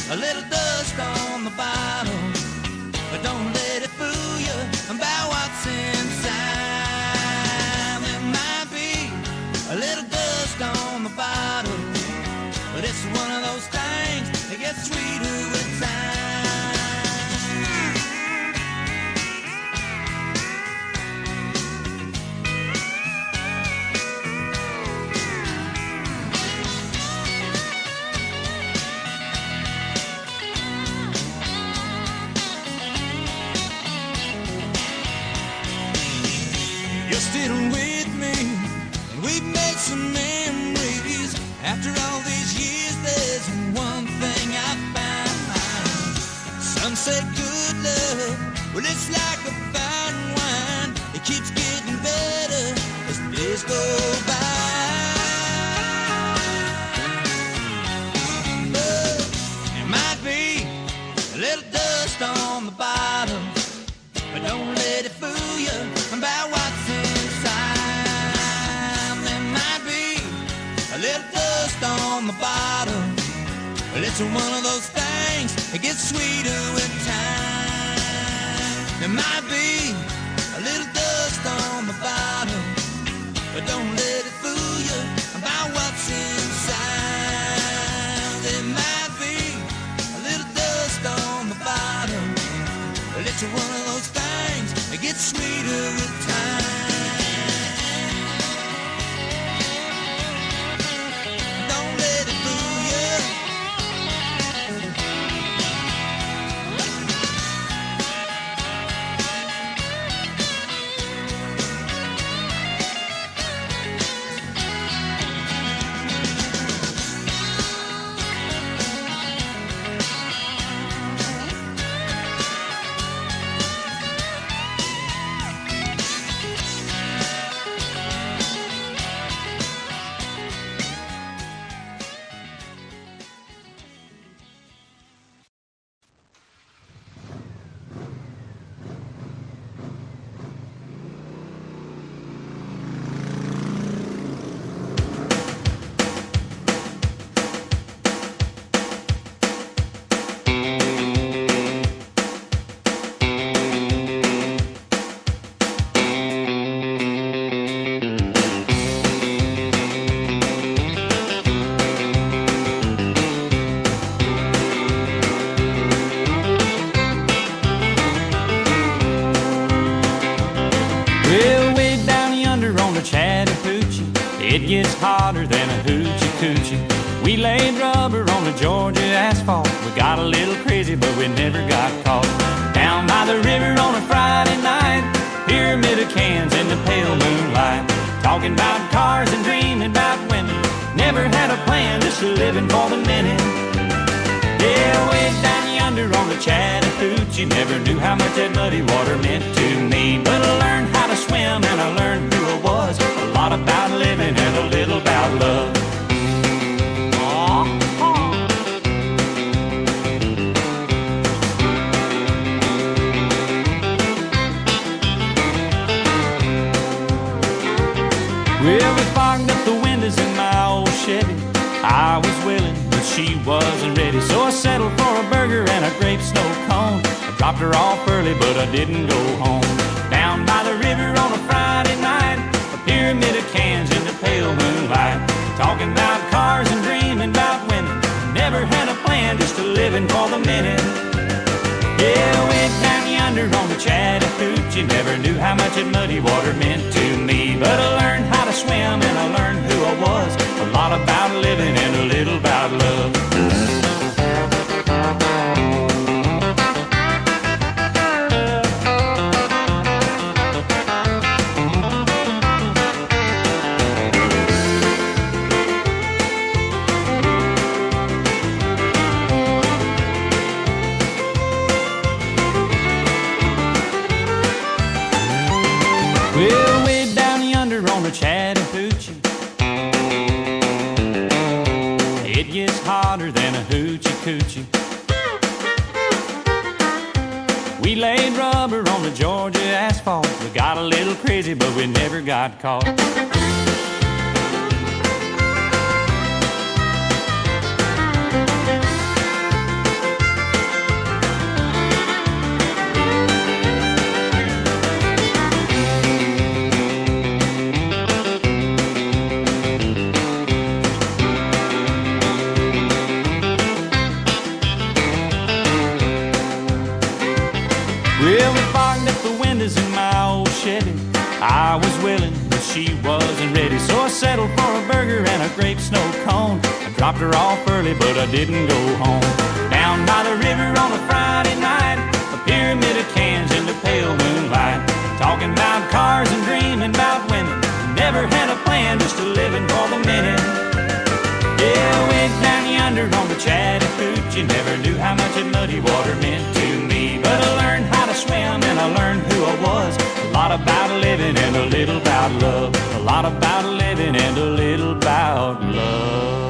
a little dust on the bottom, but don't let it fool you about what's inside. There might be a little dust on the bottom, but it's one of those things that gets sweeter with After all these years, there's one thing I found. Some say good love, well, it's like a fine wine. It keeps getting better as the days go by. But there might be a little dust on the bottom, but don't let it fool you about what's inside. There might be a little dust on the bottom, but it's one of those things that gets sweeter with time. There might be a little dust on the bottom, but don't let it fool you about what's inside. There might be a little dust on the bottom, but it's one of those things that gets sweeter with time. Don't let it fool you. Well, way down yonder on the Chattahoochee, it gets hotter than a hoochie coochie. We laid rubber on the Georgia asphalt. We got a little crazy, but we never got caught. Down by the river on a Friday night, pyramid of cans in the pale moonlight. Talking about cars and dreaming about women. Never had a plan, just living for the minute. Yeah, way down yonder on the Chattahoochee, never knew how much that muddy water meant to me. But I learned how to swim and I learned who I was. A lot about living and a little about love. Well, we fogged up the windows in my old Chevy. I was willing, but she wasn't ready. So I settled for a burger and a grape snow cone. I dropped her off early, but I didn't go home. Down by the river on a Friday night, a pyramid of cans in the pale moonlight. Talking about cars and dreaming about women. Never had a plan, just living for the minute. Yeah, way down yonder on the Chattahoochee, never knew how much that muddy water meant to me. But I learned how to swim and I learned who I was. A lot about living and a little about love. Well, way down yonder on the Chattahoochee, it gets hotter than a hoochie coochie. We laid rubber on the Georgia asphalt. We got a little crazy, but we never got caught. Well, we fogged up the windows in my old Chevy. I was willing, but she wasn't ready. So I settled for a burger and a grape snow cone. I dropped her off early, but I didn't go home. Down by the river on a Friday night, a pyramid of cans in the pale moonlight. Talking about cars and dreaming about women. Never had a plan, just a living for the minute. a Chattahoochee, never knew how much that muddy water meant to me. But I learned how to swim and I learned who I was. A lot about living and a little about love. A lot about living and a little about love.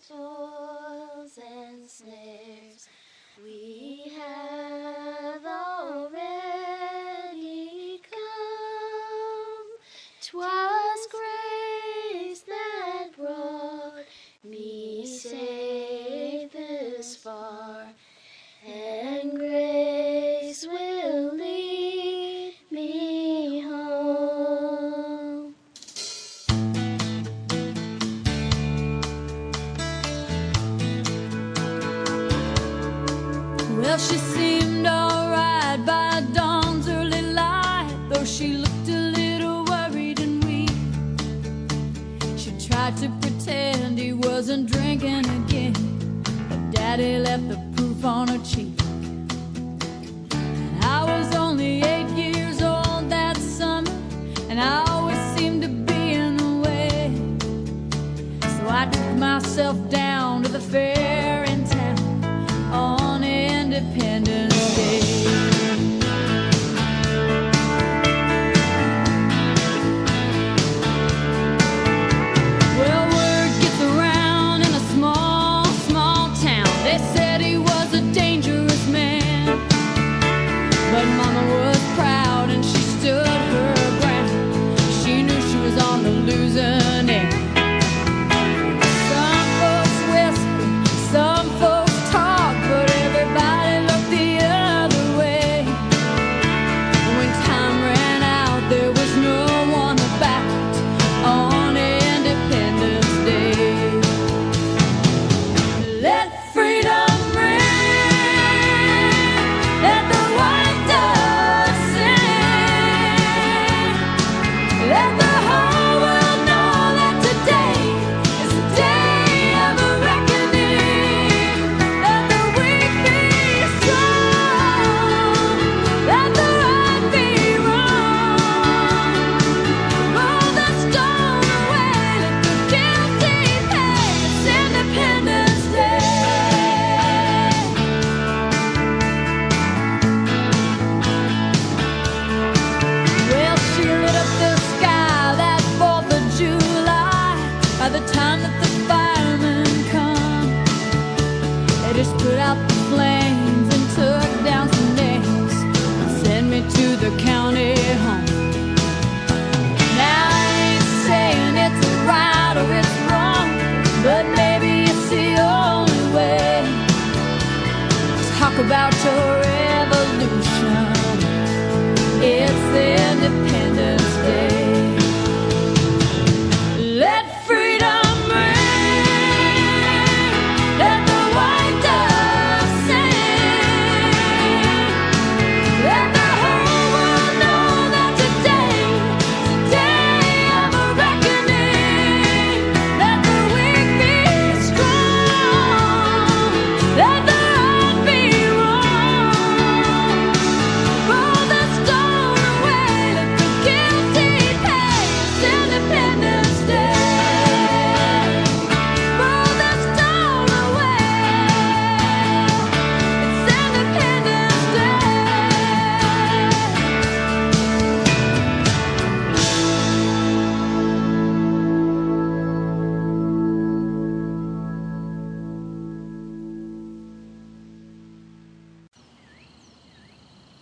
Toils and snares we have already come. 'Twas grace that brought me safe this far, and grace will lead me home. Well, she seemed alright by dawn's early light, though she looked a little worried and weak. She tried to pretend he wasn't drinking again, but Daddy left the proof on her cheek. And I was only 8 years old that summer, and I always seemed to be in the way. So I took myself down to the fair in town on Independence Day. Well, word gets around in a small, small town. They said he was a dangerous man, but Mama was proud and she stood her ground. She knew she was on the losing end. Some folks whisper, some folks talk, but everybody looked the other way. When time ran out, there was no one about on Independence Day. Let freedom ring, let the white dove sing, let the whole world know that today is the day of a reckoning. Let the weak be strong, let the right be wrong. Roll the stone away, let the guilty pay. It's Independence Day. Well, she lit up the sky that 4th of July. By the time that the firemen come, they just put out the flames and took down some names and sent me to the county home. Now I ain't saying it's right or it's wrong, but maybe it's the only way. Talk about your revolution. It's Independence Day. Let freedom ring, let the white dove sing, let the whole world know that today is the day of a reckoning. Let the weak be strong, let the right be wrong. Roll the stone away, let the guilty pay. It's Independence Day. Roll the stone away. It's Independence Day.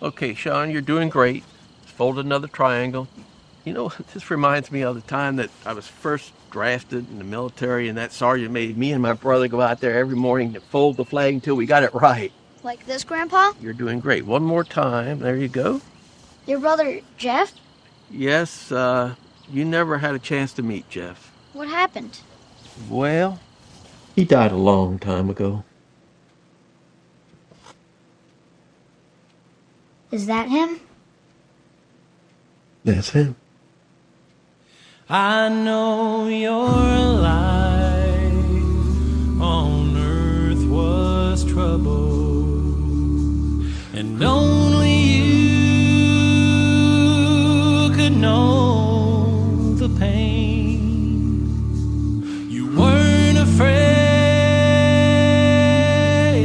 Okay, Sean, you're doing great. Fold another triangle. You know, this reminds me of the time that I was first drafted in the military, and that sergeant made me and my brother go out there every morning to fold the flag until we got it right. Like this, Grandpa? You're doing great. One more time. There you go. Your brother, Jeff? Yes, you never had a chance to meet Jeff. What happened? Well, he died a long time ago. Is that him? That's him. I know your life on earth was trouble, and only you could know the pain. You weren't afraid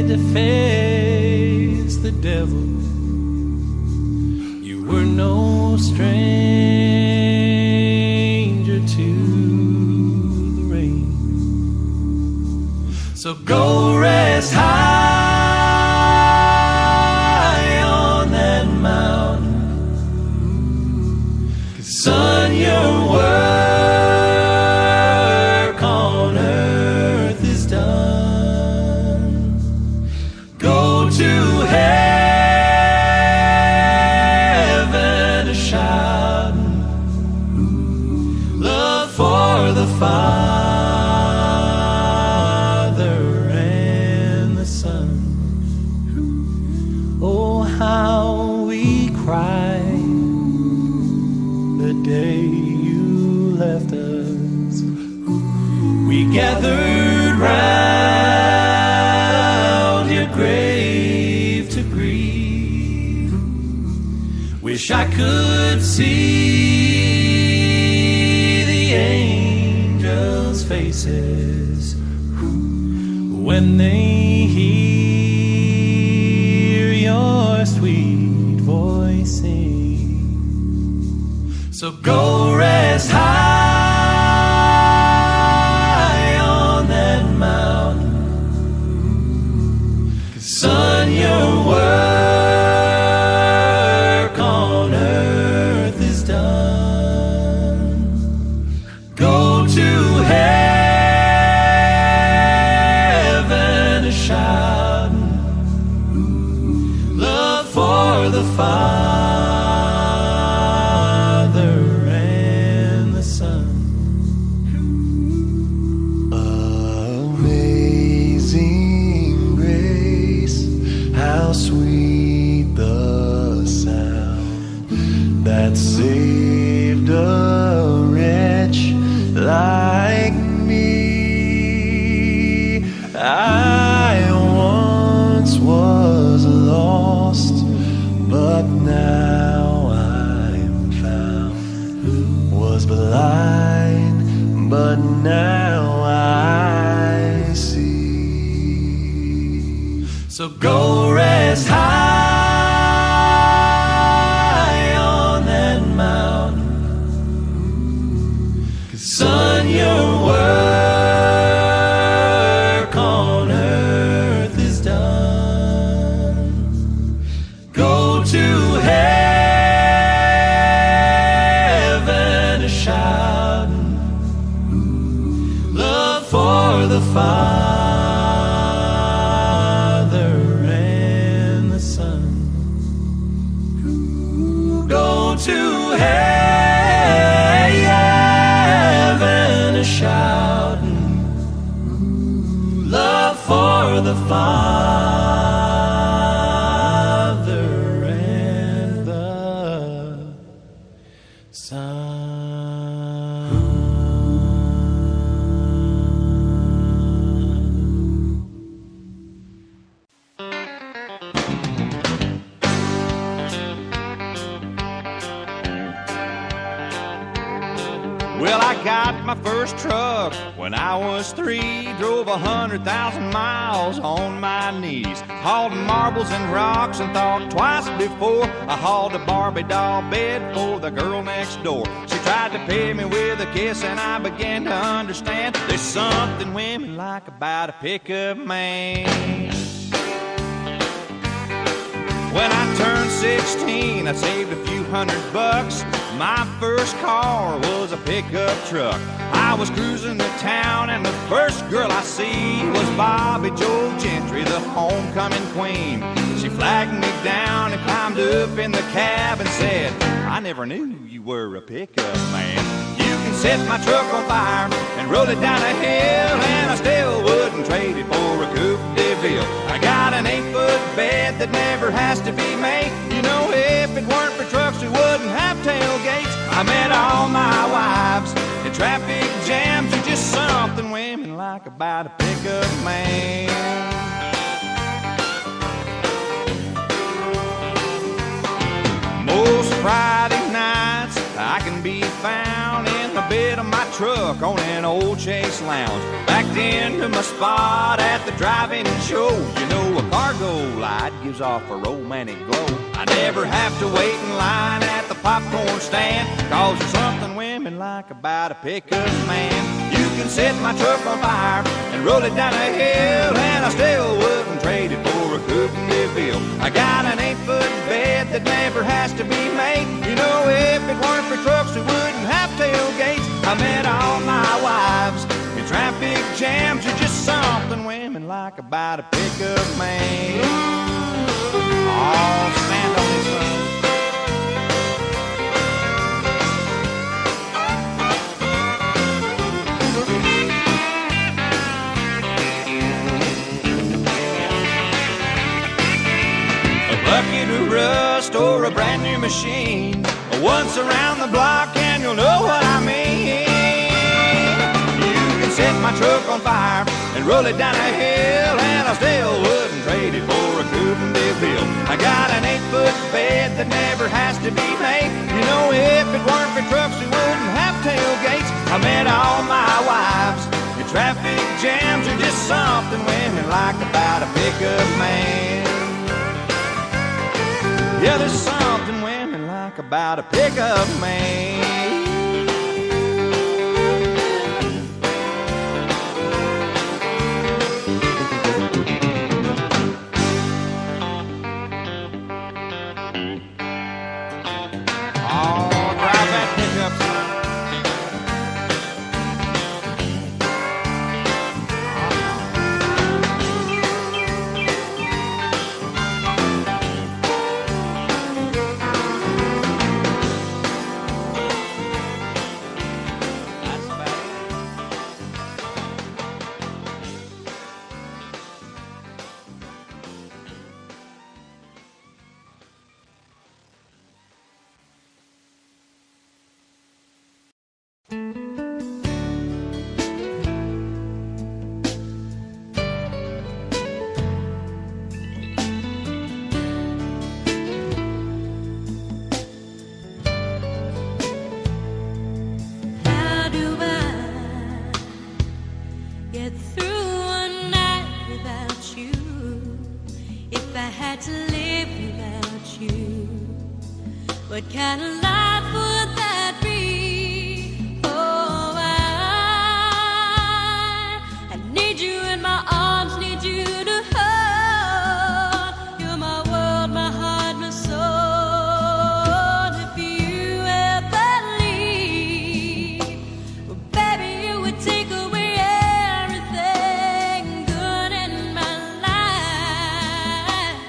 to face the devil. You were no stranger to the rain. So go rest high on that mountain, 'cause son, your work on earth is done. Go to heaven a shouting, love for the Father and the Son. Oh, how we cried the day you left us. We gathered round your grave to grieve. Wish I could see the angels' faces when they hear your sweet voice sing. So go rest high on that mountain, 'cause son, your work on earth is done. Go to heaven a shouting, love for the Father and the Son. Amazing grace, how sweet the sound that saved a wretch like me. I once was lost, but now I'm found. Was blind, but now I see. So go rest high on that mountain, 'cause son, your work on earth is done. Go to heaven a shouting, love for the Father and the Son. Go to heaven a shouting, love for the Father and the Son. Well, I got my first truck when I was 3. Drove 100,000 miles on my knees. Hauled marbles and rocks and thought twice before I hauled a Barbie doll bed for the girl next door. She tried to pay me with a kiss and I began to understand there's something women like about a pickup man. When I turned 16, I saved a few $100. My first car was a pickup truck. I was cruising the town and the first girl I see was Bobby Joe Gentry, the homecoming queen. She flagged me down and climbed up in the cab and said, I never knew you were a pickup man. You can set my truck on fire and roll it down a hill, and I still wouldn't trade it for a Coupe de Ville. I got an 8-foot bed that never has to be made. You know it. about a pickup man. Most Friday nights I can be found in the bed of my truck on an old Chase Lounge, backed into my spot at the drive-in show. You know, a cargo light gives off a romantic glow. I never have to wait in line at the popcorn stand, 'cause there's something women like about a pickup man. You can set my truck on fire and roll it down a hill, and I still wouldn't trade it for a coupe and DeVille. I got an 8-foot bed that never has to be made. You know, if it weren't for trucks, we wouldn't have tailgates. I met all my wives in traffic jams. There's just something women like about a pickup man. Oh, stand on his own. Bucket of rust or a brand new machine, once around the block and you'll know what I mean. You can set my truck on fire and roll it down a hill, and I still wouldn't trade it for a coupe and DeVille. I got an 8-foot bed that never has to be made. You know, if it weren't for trucks, we wouldn't have tailgates. I met all my wives in traffic jams. Are just something women like about a pickup man. Yeah, there's something women like about a pickup man. Oh, drive that pickup, son. How do I get through one night without you? If I had to live without you, what kind of life would that be? Oh, I need you in my arms, need you to hold. You're my world, my heart, my soul. If you ever leave, well, baby, you would take away everything good in my life.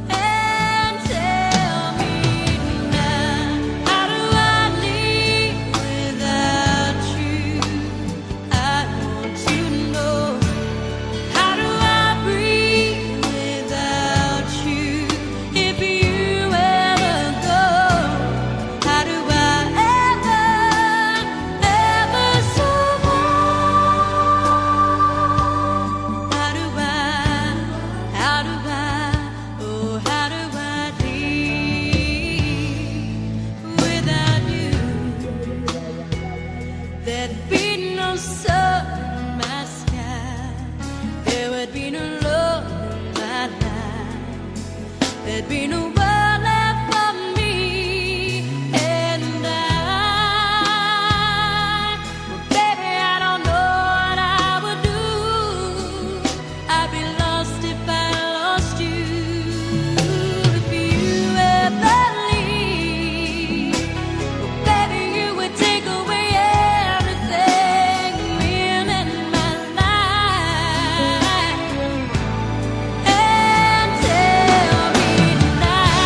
And tell me now, how do I live without you? I want to know. How do I breathe without you? If you ever go, how do I ever survive? How do I, oh, how do I live without you? There'd be no sun in my sky, there would be no love in my life, there'd be no world left for me and I. Well, baby, I don't know what I would do. I'd be lost if I lost you. If you ever leave, well, baby, you would take away everything real in my life. And tell me now,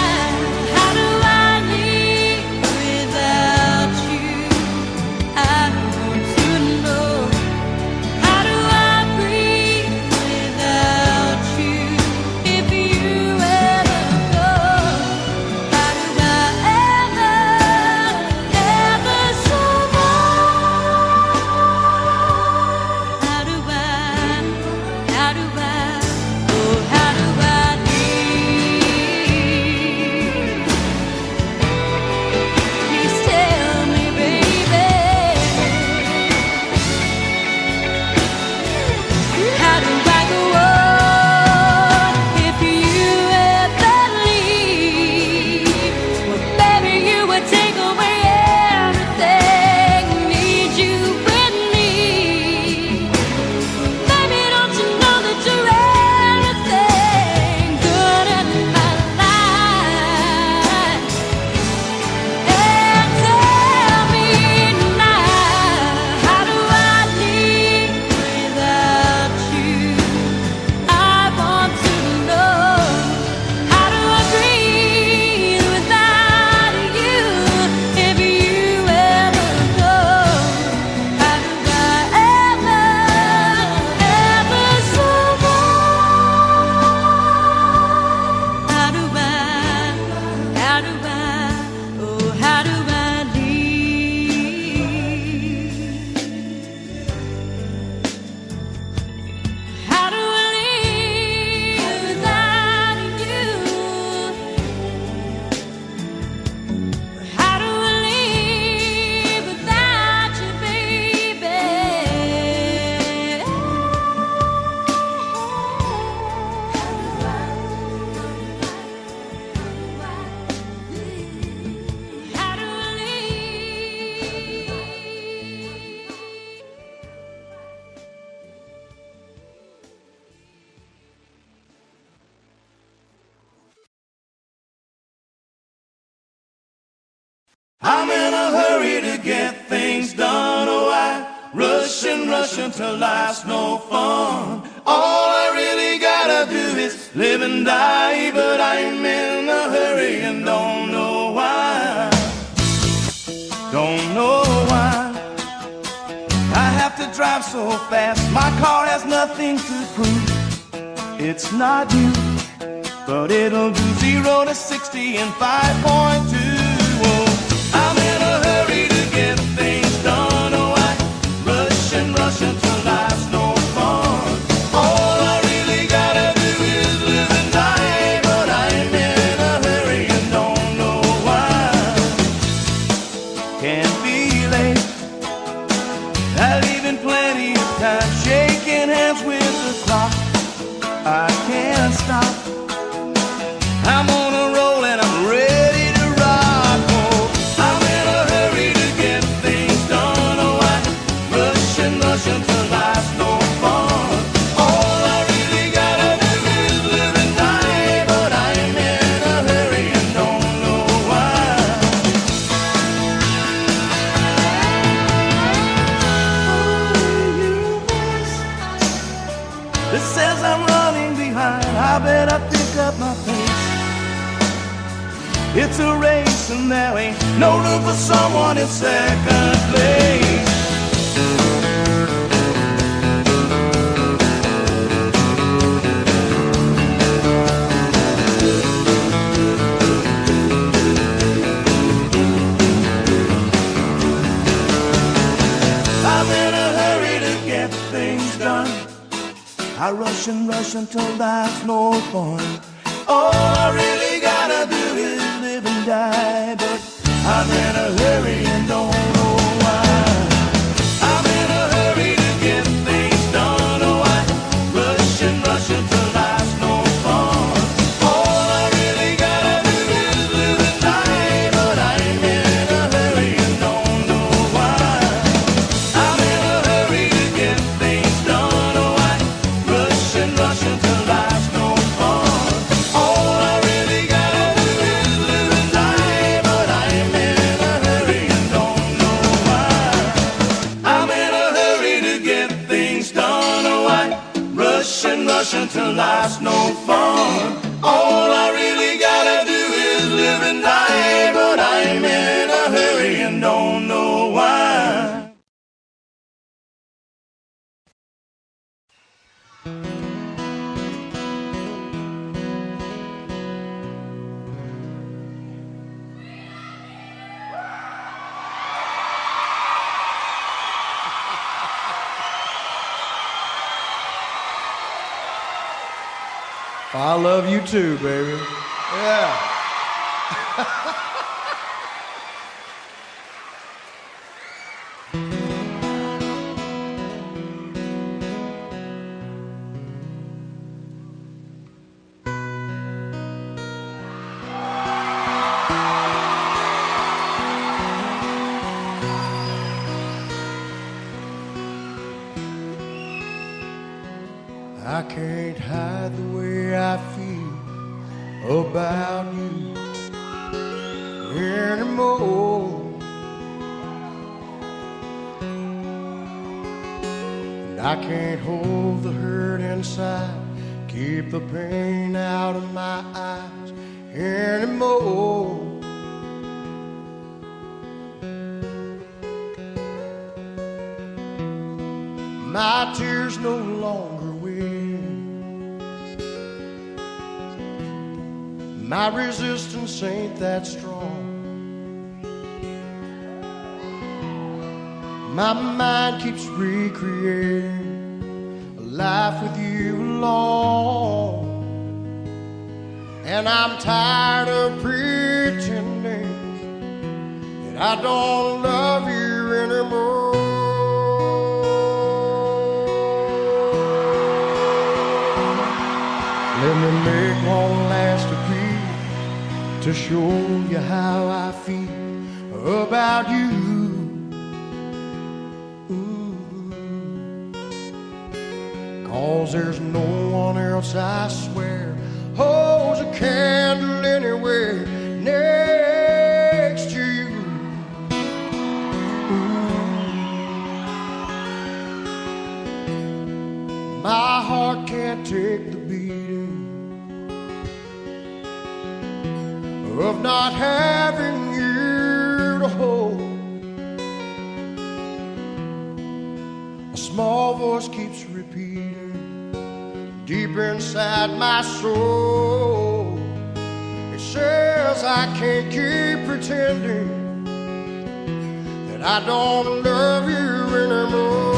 rushing till life's no fun. All I really gotta do is live and die, but I'm in a hurry and don't know why. Don't know why I have to drive so fast. My car has nothing to prove. It's not you, but it'll do 0 to 60 in 5.2. Oh, I'm in a hurry to get things done. Oh, I rush until life's no fun. All I really gotta do is live and die, but I'm in a hurry and don't know why. Can't be late, I leave in plenty of time, shaking hands with the clock. I can't stop, I'm on a roll and I'm ready to rock. Oh, I'm in a hurry to get things done. Oh, I rush until life's no fun. All I really gotta do is live and die, but I'm in a hurry and don't know why. It says I'm running behind, I better pick up my pace. It's a race and there ain't no room for someone in second place. I'm in a hurry to get things done. I rush until life's no fun. All I really gotta do is live and die, but I'm in a hurry and don't know why. I'm in a hurry to get things done. Oh, I rush until life's no fun. All I really gotta do is live and die, but I'm in a hurry and don't know why. I'm in a hurry to get things done. Oh, I rush until life's no fun. All I really gotta do is live and die, but I'm in a hurry and don't know why. I'm in a hurry to get things done. Oh, I rush until life's no fun. All I really gotta do is live and die, but I'm in a hurry and don't know why. I love you too, baby. Yeah. I can't hide the way I feel about you anymore. And I can't hold the hurt inside, keep the pain out of my eyes anymore. My tears no longer win. My resistance ain't that strong. My mind keeps recreating a life with you alone. And I'm tired of pretending that I don't love you anymore. Let me make one last appeal to show you how I feel about you. Cause there's no one else, I swear, holds a candle anywhere next to you. heart can't take the beating of not having you to hold. A small voice keeps repeating deep inside my soul. It says I can't keep pretending that I don't love you anymore.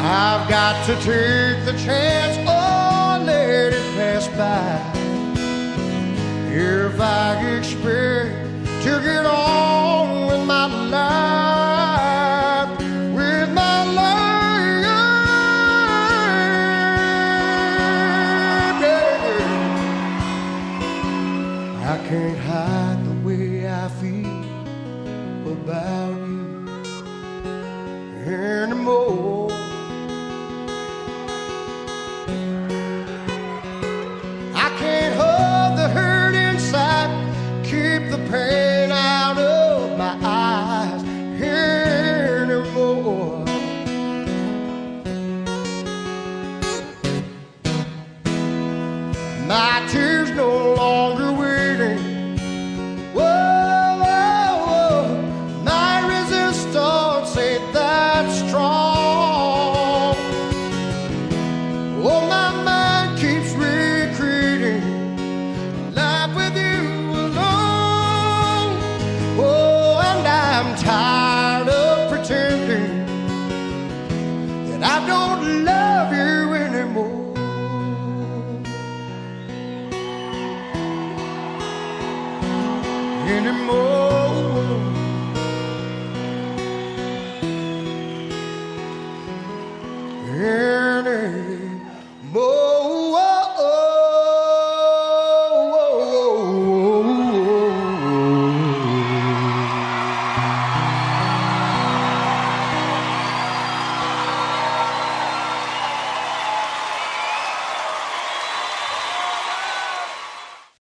I've got to take the chance or let it pass by. If I expect to get on with my life, with my life, yeah. I can't hide the way I feel about you anymore. The pain out of my eyes anymore. My tears no longer waiting. Whoa, whoa, whoa. My resistance ain't that strong. Oh, my mind keeps recreating life with you. I'm tired of pretending that I don't love you anymore. Anymore.